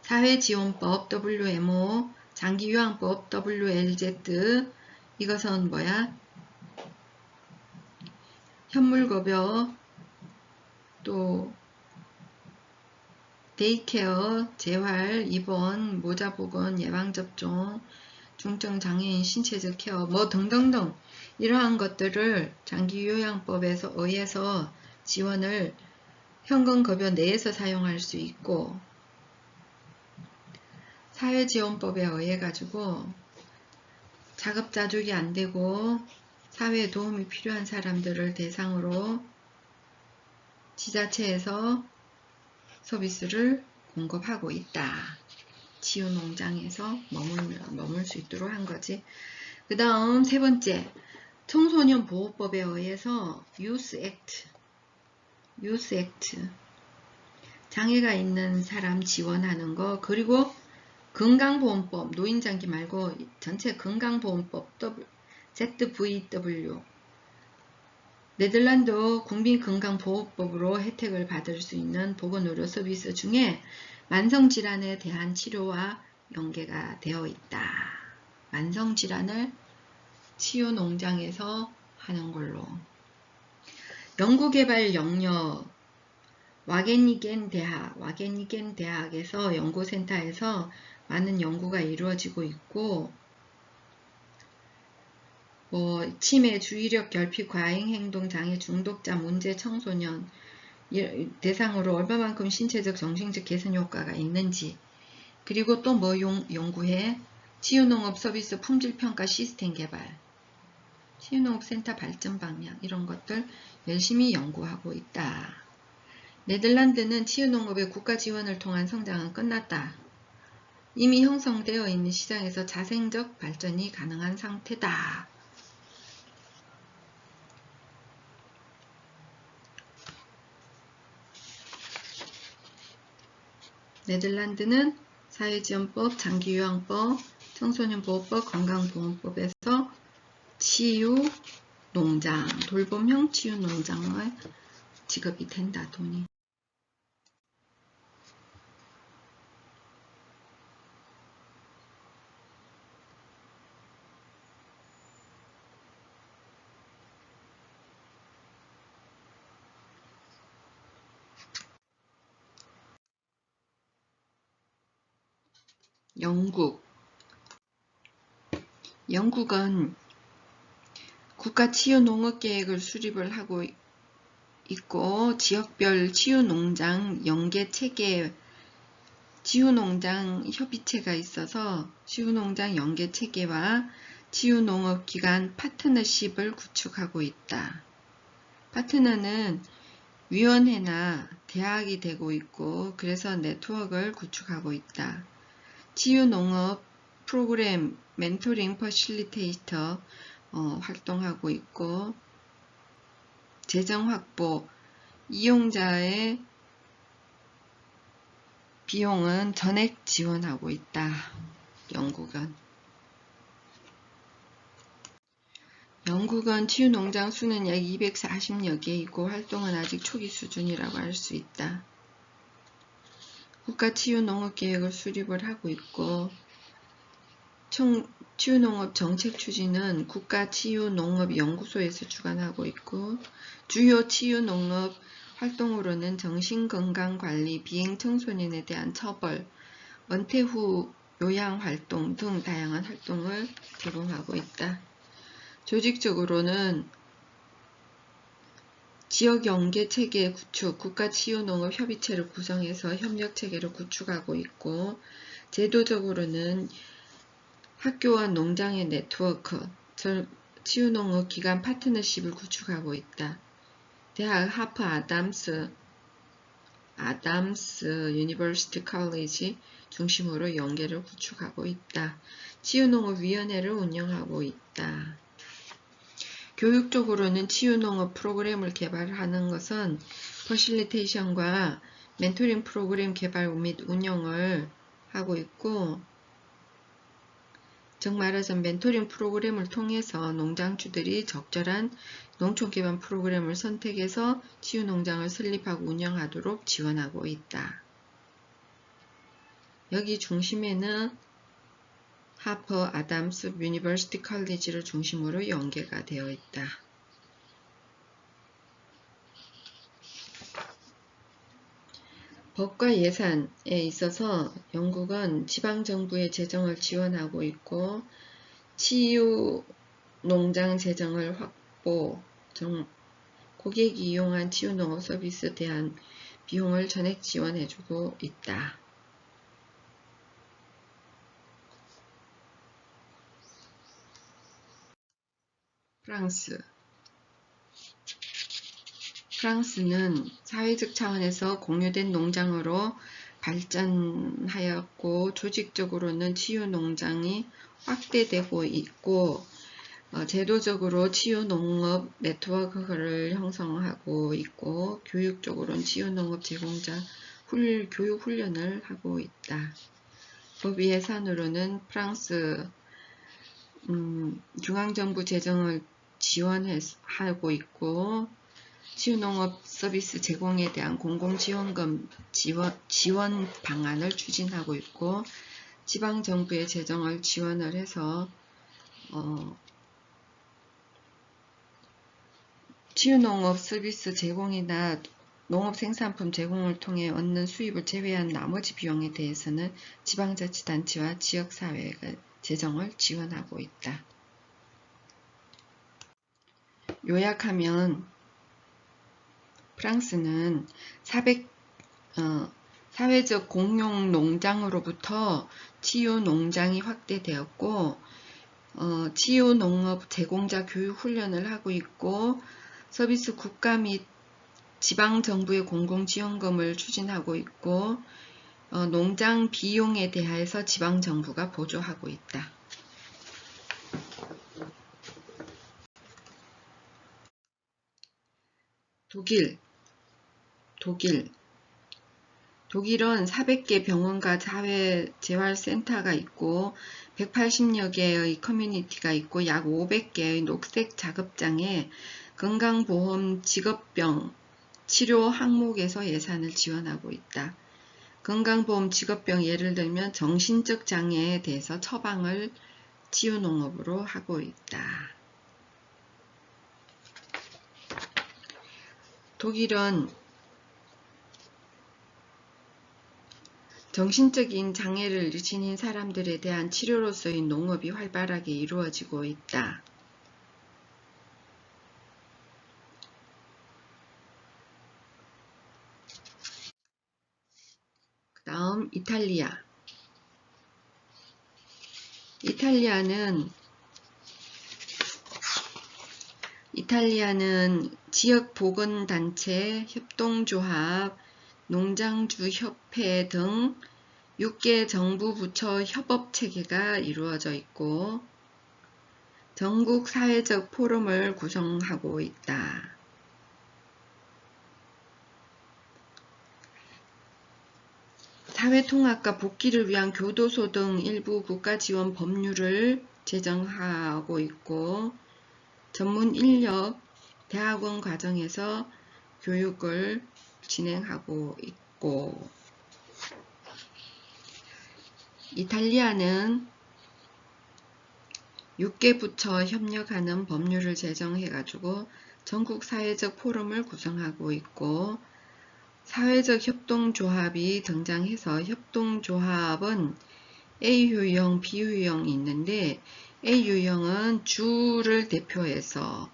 사회지원법 WMO, 장기요양법 WLZ, 이것은 뭐야? 현물급여, 또 데이케어, 재활, 입원, 모자보건, 예방접종, 중증장애인 신체적 케어 뭐 등등등 이러한 것들을 장기요양법에서 의해서 지원을 현금급여 내에서 사용할 수 있고, 사회지원법에 의해 가지고 자급자족이 안 되고 사회에 도움이 필요한 사람들을 대상으로 지자체에서 서비스를 공급하고 있다. 치유농장에서 머물 수 있도록 한 거지. 그 다음 세 번째, 청소년 보호법에 의해서 유스 액트 장애가 있는 사람 지원하는 거, 그리고 건강보험법, 노인장기 말고 전체 건강보험법 ZVW, 네덜란드 국민건강보호법으로 혜택을 받을 수 있는 보건의료 서비스 중에 만성질환에 대한 치료와 연계가 되어 있다. 만성질환을 치유농장에서 하는 걸로. 연구개발 영역, 와게니겐 대학에서 연구센터에서 많은 연구가 이루어지고 있고, 치매, 주의력 결핍, 과잉행동 장애, 중독자, 문제 청소년 대상으로 얼마만큼 신체적, 정신적 개선 효과가 있는지, 그리고 또 뭐 연구해? 치유농업 서비스 품질평가 시스템 개발, 치유농업센터 발전 방향, 이런 것들 열심히 연구하고 있다. 네덜란드는 치유농업의 국가 지원을 통한 성장은 끝났다. 이미 형성되어 있는 시장에서 자생적 발전이 가능한 상태다. 네덜란드는 사회지원법, 장기요양법, 청소년보호법, 건강보험법에서 치유농장, 돌봄형 치유농장을 지급이 된다, 돈이. 영국은 국가치유농업계획을 수립을 하고 있고, 지역별 치유농장 연계체계, 치유농장 협의체가 있어서 치유농장 연계체계와 치유농업기관 파트너십을 구축하고 있다. 파트너는 위원회나 대학이 되고 있고, 그래서 네트워크를 구축하고 있다. 치유농업 프로그램 멘토링 퍼실리테이터 활동하고 있고, 재정 확보, 이용자의 비용은 전액 지원하고 있다. 영국은 치유농장 수는 약 240여 개이고 활동은 아직 초기 수준이라고 할 수 있다. 국가치유농업계획을 수립을 하고 있고, 치유농업 정책 추진은 국가치유농업연구소에서 주관하고 있고, 주요 치유농업 활동으로는 정신건강관리, 비행청소년에 대한 처벌, 은퇴 후 요양활동 등 다양한 활동을 제공하고 있다. 조직적으로는 지역연계체계 구축, 국가치유농업협의체를 구성해서 협력체계를 구축하고 있고, 제도적으로는 학교와 농장의 네트워크, 치유농업 기관 파트너십을 구축하고 있다. 대학 하프 아담스 유니버시티 컬리지 중심으로 연계를 구축하고 있다. 치유농업위원회를 운영하고 있다. 교육적으로는 치유농업 프로그램을 개발하는 것은 퍼실리테이션과 멘토링 프로그램 개발 및 운영을 하고 있고, 즉 말하자면 멘토링 프로그램을 통해서 농장주들이 적절한 농촌 기반 프로그램을 선택해서 치유농장을 설립하고 운영하도록 지원하고 있다. 여기 중심에는 하퍼 아담스 유니버시티 컬리지를 중심으로 연계가 되어 있다. 법과 예산에 있어서 영국은 지방정부의 재정을 지원하고 있고 치유 농장 재정을 확보, 고객이 이용한 치유 농업 서비스에 대한 비용을 전액 지원해주고 있다. 프랑스는 사회적 차원에서 공유된 농장으로 발전하였고 조직적으로는 치유 농장이 확대되고 있고 제도적으로 치유 농업 네트워크를 형성하고 있고 교육적으로는 치유 농업 제공자 교육 훈련을 하고 있다. 법 예산으로는 프랑스 중앙정부 재정을 지원하고 있고 치유농업 서비스 제공에 대한 공공지원금 지원 방안을 추진하고 있고 지방정부의 재정을 지원을 해서 치유농업 서비스 제공이나 농업생산품 제공을 통해 얻는 수입을 제외한 나머지 비용에 대해서는 지방자치단체와 지역사회가 재정을 지원하고 있다. 요약하면 프랑스는 사회적 공용 농장으로부터 치유 농장이 확대되었고 치유 농업 제공자 교육 훈련을 하고 있고 서비스 국가 및 지방정부의 공공지원금을 추진하고 있고 농장 비용에 대하여서 지방정부가 보조하고 있다. 독일은 400개 병원과 재활센터가 있고 180여 개의 커뮤니티가 있고 약 500개의 녹색 작업장에 건강보험 직업병 치료 항목에서 예산을 지원하고 있다. 건강보험 직업병 예를 들면 정신적 장애에 대해서 처방을 치유농업으로 하고 있다. 독일은 정신적인 장애를 지닌 사람들에 대한 치료로서의 농업이 활발하게 이루어지고 있다. 그 다음 이탈리아는 지역보건단체, 협동조합, 농장주협회 등 6개 정부 부처 협업체계가 이루어져 있고 전국 사회적 포럼을 구성하고 있다. 사회통합과 복귀를 위한 교도소 등 일부 국가지원 법률을 제정하고 있고 전문 인력 대학원 과정에서 교육을 진행하고 있고 이탈리아는 6개 부처 협력하는 법률을 제정해가지고 전국 사회적 포럼을 구성하고 있고 사회적 협동조합이 등장해서 협동조합은 A유형, B유형이 있는데 A유형은 주를 대표해서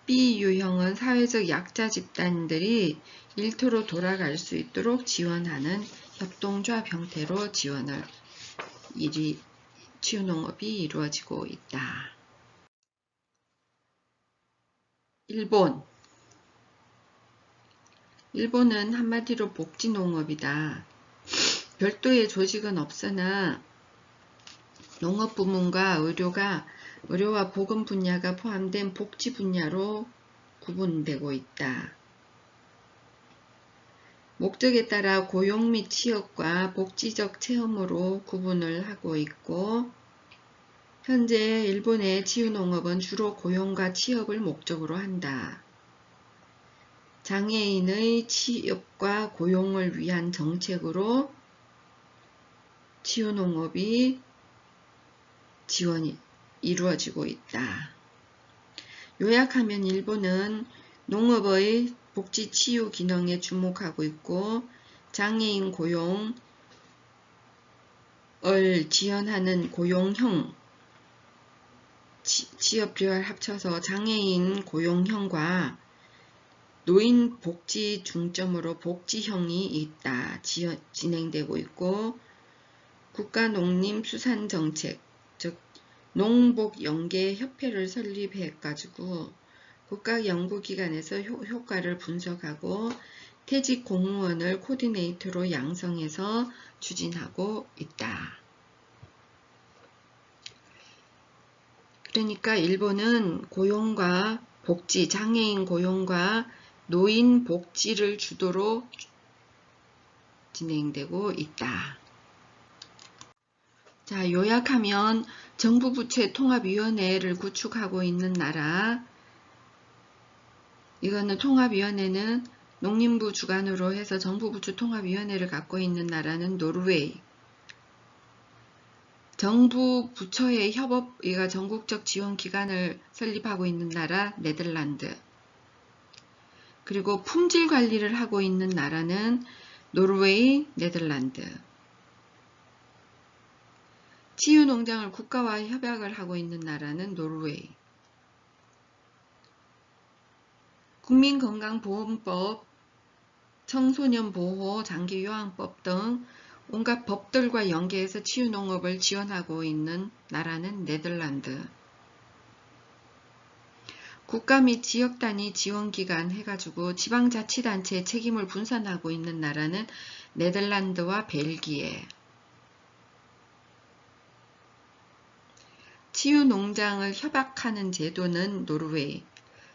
B유형은 사회적 약자 집단들이 일터로 돌아갈 수 있도록 지원하는 협동조합 형태로 치유농업이 이루어지고 있다. 일본은 한마디로 복지농업이다. 별도의 조직은 없으나 농업부문과 의료와 보건 분야가 포함된 복지 분야로 구분되고 있다. 목적에 따라 고용 및 취업과 복지적 체험으로 구분을 하고 있고 현재 일본의 치유농업은 주로 고용과 취업을 목적으로 한다. 장애인의 취업과 고용을 위한 정책으로 치유농업이 지원이 이루어지고 있다. 요약하면 일본은 농업의 복지 치유 기능에 주목하고 있고 장애인 고용을 지원하는 고용형 취업비를 합쳐서 장애인 고용형과 노인 복지 중점으로 복지형이 있다. 진행되고 있고 국가농림수산정책 즉 농복연계협회를 설립해가지고 국가연구기관에서 효과를 분석하고 퇴직 공무원을 코디네이터로 양성해서 추진하고 있다. 그러니까 일본은 고용과 복지, 장애인 고용과 노인 복지를 주도로 진행되고 있다. 자, 요약하면 정부 부처 통합위원회를 구축하고 있는 나라, 이거는 통합위원회는 농림부 주관으로 해서 정부 부처 통합위원회를 갖고 있는 나라는 노르웨이, 정부 부처의 협업, 이가 전국적 지원 기관을 설립하고 있는 나라 네덜란드, 그리고 품질 관리를 하고 있는 나라는 노르웨이, 네덜란드, 치유농장을 국가와 협약을 하고 있는 나라는 노르웨이, 국민건강보험법, 청소년보호, 장기요양법 등 온갖 법들과 연계해서 치유농업을 지원하고 있는 나라는 네덜란드, 국가 및 지역단위 지원기관 해가지고 지방자치단체의 책임을 분산하고 있는 나라는 네덜란드와 벨기에, 치유농장을 협약하는 제도는 노르웨이,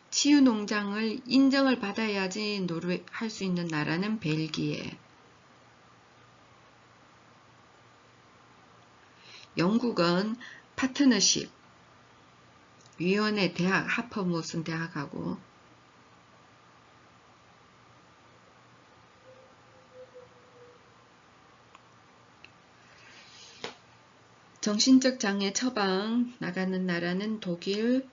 치유농장을 인정을 받아야지 할 수 있는 나라는 벨기에, 영국은 파트너십 위원회 대학, 하퍼무슨 대학하고, 정신적 장애 처방 나가는 나라는 독일,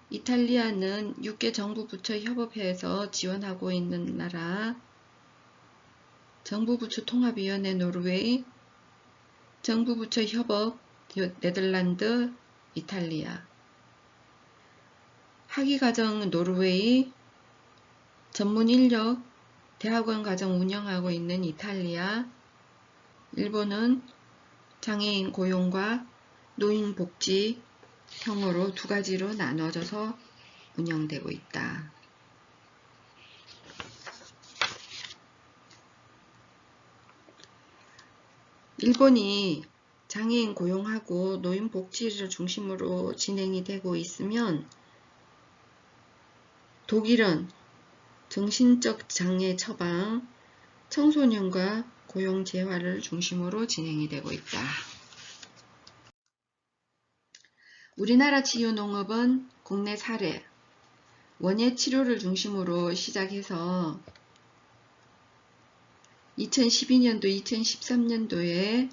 이탈리아는 6개 정부 부처 협업해서 지원하고 있는 나라, 정부 부처 통합위원회 노르웨이, 정부 부처 협업 네덜란드, 이탈리아, 학위과정 노르웨이, 전문 인력 대학원 과정 운영하고 있는 이탈리아, 일본은 장애인 고용과 노인 복지 형으로 두 가지로 나눠져서 운영되고 있다. 일본이 장애인 고용하고 노인 복지를 중심으로 진행이 되고 있으면 독일은 정신적 장애 처방, 청소년과 고용 재활을 중심으로 진행이 되고 있다. 우리나라 치유농업은 국내 사례, 원예 치료를 중심으로 시작해서 2012년도, 2013년도에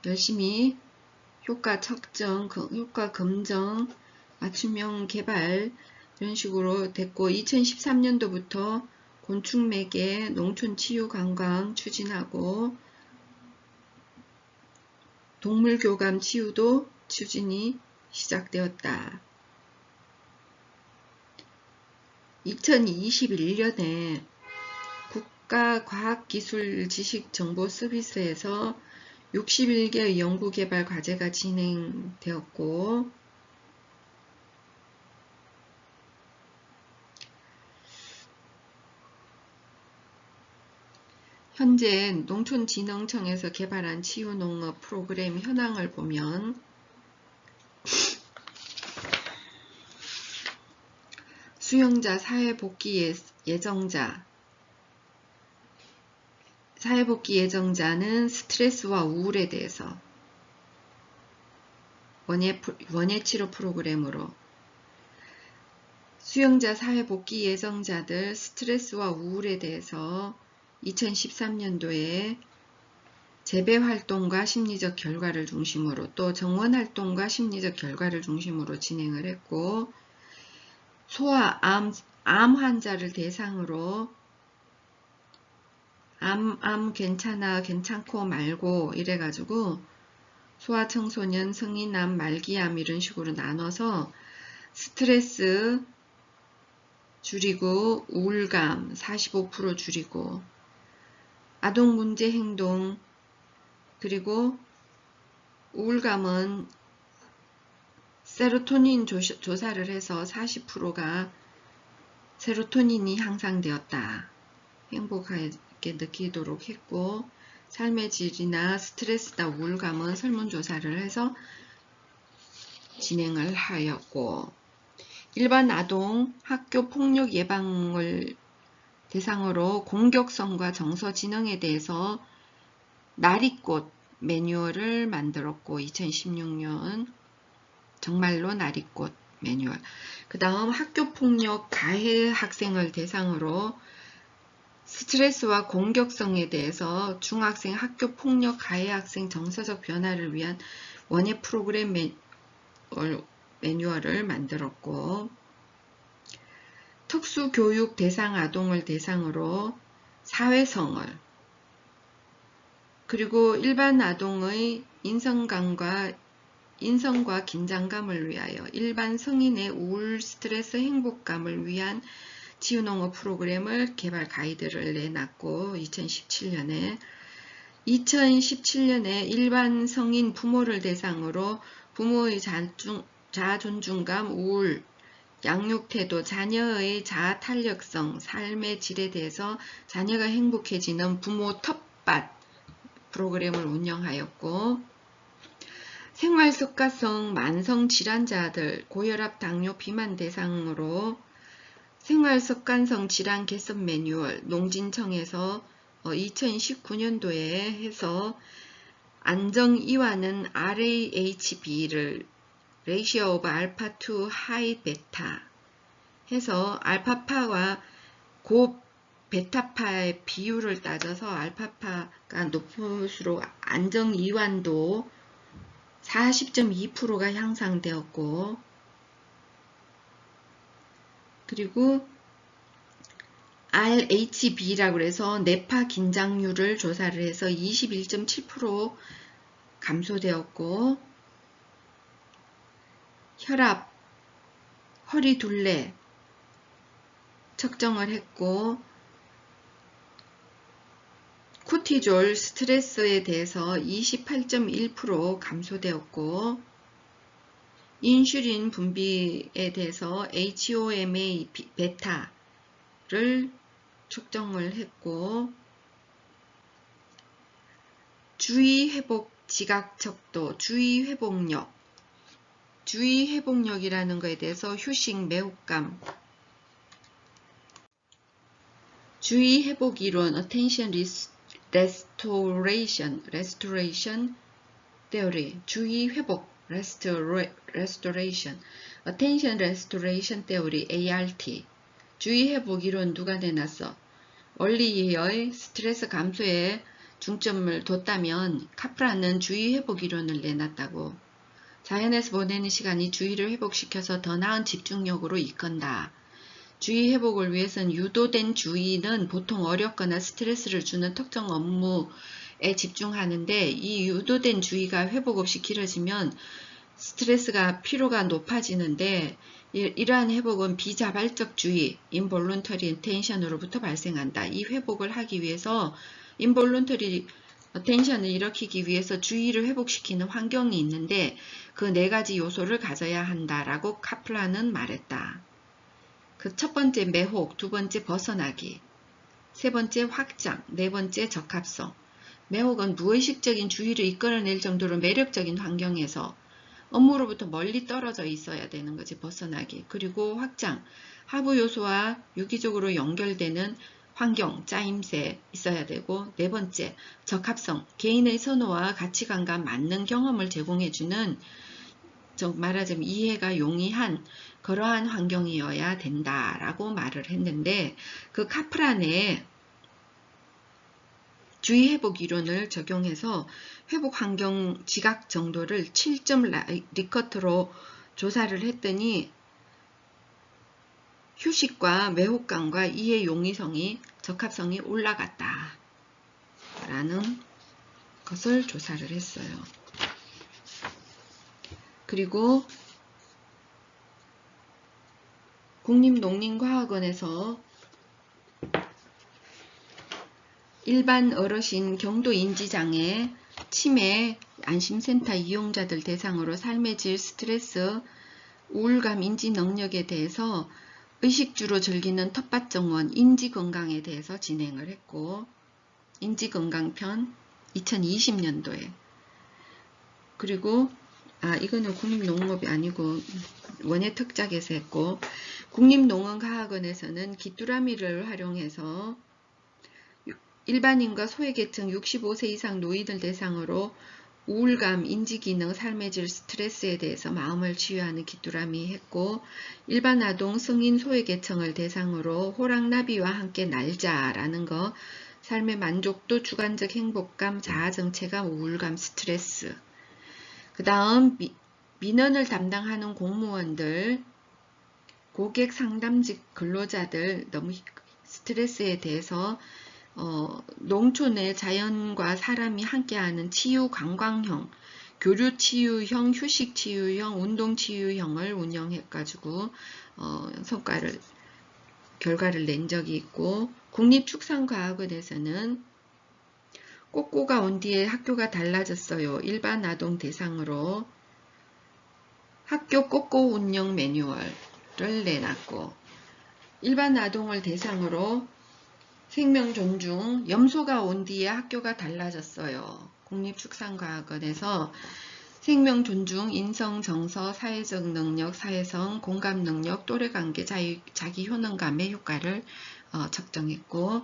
열심히 효과 측정, 효과 검정, 맞춤형 개발 이런 식으로 됐고 2013년도부터 곤충매개, 농촌치유관광 추진하고 동물교감 치유도 추진이 시작되었다. 2021년에 국가과학기술지식정보서비스에서 61개의 연구개발 과제가 진행되었고 현재 농촌진흥청에서 개발한 치유농업 프로그램 현황을 보면 수용자, 사회복귀 예정자, 사회복귀 예정자는 스트레스와 우울에 대해서, 원예 치료 프로그램으로 수용자 사회복귀 예정자들 스트레스와 우울에 대해서 2013년도에 재배활동과 심리적 결과를 중심으로 또 정원활동과 심리적 결과를 중심으로 진행을 했고, 암 환자를 대상으로 암 괜찮아 괜찮고 말고 이래가지고 소아청소년 성인암 말기암 이런 식으로 나눠서 스트레스 줄이고 우울감 45% 줄이고 아동 문제 행동, 그리고 우울감은 세로토닌 조사를 해서 40%가 세로토닌이 향상되었다. 행복하게 느끼도록 했고, 삶의 질이나 스트레스나 우울감은 설문조사를 해서 진행을 하였고, 일반 아동 학교 폭력 예방을 대상으로 공격성과 정서 지능에 대해서 나리꽃 매뉴얼을 만들었고, 2016년 정말로 나리꽃 매뉴얼. 그 다음 학교폭력 가해 학생을 대상으로 스트레스와 공격성에 대해서 중학생 학교폭력 가해 학생 정서적 변화를 위한 원예 프로그램 매뉴얼을 만들었고, 특수교육 대상 아동을 대상으로 사회성을, 그리고 일반 아동의 인성과 긴장감을 위하여 일반 성인의 우울, 스트레스, 행복감을 위한 치유농업 프로그램을 개발 가이드를 내놨고, 2017년에 일반 성인 부모를 대상으로 부모의 자존중감, 우울, 양육태도, 자녀의 자아탄력성, 삶의 질에 대해서 자녀가 행복해지는 부모 텃밭 프로그램을 운영하였고, 생활습관성 만성질환자들, 고혈압, 당뇨, 비만 대상으로 생활습관성 질환 개선 매뉴얼 농진청에서 2019년도에 해서 안정이완은 RAHB를 Ratio of Alpha to High Beta 해서 알파파와 고 베타파의 비율을 따져서 알파파가 높을수록 안정이완도 40.2%가 향상되었고, 그리고 RHB라고 해서 뇌파 긴장률을 조사를 해서 21.7% 감소되었고, 혈압, 허리 둘레 측정을 했고, 코티졸 스트레스에 대해서 28.1% 감소되었고, 인슐린 분비에 대해서 HOMA 베타를 측정을 했고, 주의 회복 지각 척도, 주의 회복력이라는 것에 대해서 휴식, 매혹감, 주의 회복 이론, attention restoration theory, 주의 회복, restoration, attention restoration theory, ART. 주의 회복 이론 누가 내놨어? 원리의 스트레스 감소에 중점을 뒀다면 카프라는 주의 회복 이론을 내놨다고. 자연에서 보내는 시간이 주의를 회복시켜서 더 나은 집중력으로 이끈다. 주의 회복을 위해서는 유도된 주의는 보통 어렵거나 스트레스를 주는 특정 업무에 집중하는데, 이 유도된 주의가 회복 없이 길어지면 스트레스가 피로가 높아지는데, 이러한 회복은 비자발적 주의, involuntary attention으로부터 발생한다. 이 회복을 하기 위해서 involuntary attention을 일으키기 위해서 주의를 회복시키는 환경이 있는데, 그 4가지 요소를 가져야 한다라고 카플라는 말했다. 그 첫 번째 매혹, 두 번째 벗어나기, 세 번째 확장, 네 번째 적합성. 매혹은 무의식적인 주의를 이끌어낼 정도로 매력적인 환경에서 업무로부터 멀리 떨어져 있어야 되는 거지, 벗어나기. 그리고 확장, 하부 요소와 유기적으로 연결되는 환경, 짜임새 있어야 되고, 네 번째 적합성, 개인의 선호와 가치관과 맞는 경험을 제공해주는 말하자면 이해가 용이한 그러한 환경이어야 된다라고 말을 했는데, 그 카프란의 주의 회복 이론을 적용해서 회복 환경 지각 정도를 7점 리커트로 조사를 했더니 휴식과 매혹감과 이해 용이성이 적합성이 올라갔다 라는 것을 조사를 했어요. 그리고 국립농림과학원에서 일반 어르신 경도 인지장애, 치매, 안심센터 이용자들 대상으로 삶의 질, 스트레스, 우울감 인지 능력에 대해서 의식주로 즐기는 텃밭정원 인지건강에 대해서 진행을 했고, 인지건강편 2020년도에 그리고 이거는 국립농업이 아니고 원예특작에서 했고, 국립농업과학원에서는 귀뚜라미를 활용해서 일반인과 소외계층 65세 이상 노인들 대상으로 우울감, 인지기능, 삶의 질, 스트레스에 대해서 마음을 치유하는 귀뚜라미 했고, 일반 아동, 성인, 소외계층을 대상으로 호랑나비와 함께 날자라는 거, 삶의 만족도, 주관적 행복감, 자아정체감, 우울감, 스트레스. 그 다음 민원을 담당하는 공무원들, 고객 상담직 근로자들 너무 스트레스에 대해서 농촌의 자연과 사람이 함께하는 치유 관광형, 교류 치유형, 휴식 치유형, 운동 치유형을 운영해가지고 결과를 낸 적이 있고, 국립축산과학원에서는 꼬꼬가 온 뒤에 학교가 달라졌어요. 일반 아동 대상으로 학교 꼬꼬 운영 매뉴얼을 내놨고, 일반 아동을 대상으로 생명 존중, 염소가 온 뒤에 학교가 달라졌어요. 국립축산과학원에서 생명 존중, 인성, 정서, 사회적 능력, 사회성, 공감 능력, 또래관계, 자기 효능감의 효과를 측정했고,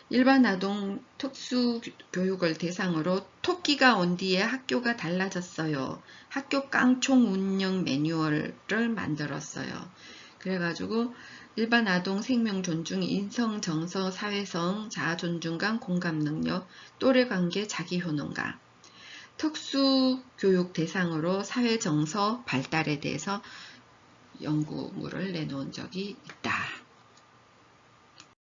일반 아동 특수교육을 대상으로 토끼가 온 뒤에 학교가 달라졌어요. 학교 깡총 운영 매뉴얼을 만들었어요. 그래가지고 일반 아동 생명 존중, 인성, 정서, 사회성, 자아 존중감, 공감 능력, 또래관계, 자기 효능감, 특수교육 대상으로 사회 정서 발달에 대해서 연구물을 내놓은 적이 있다.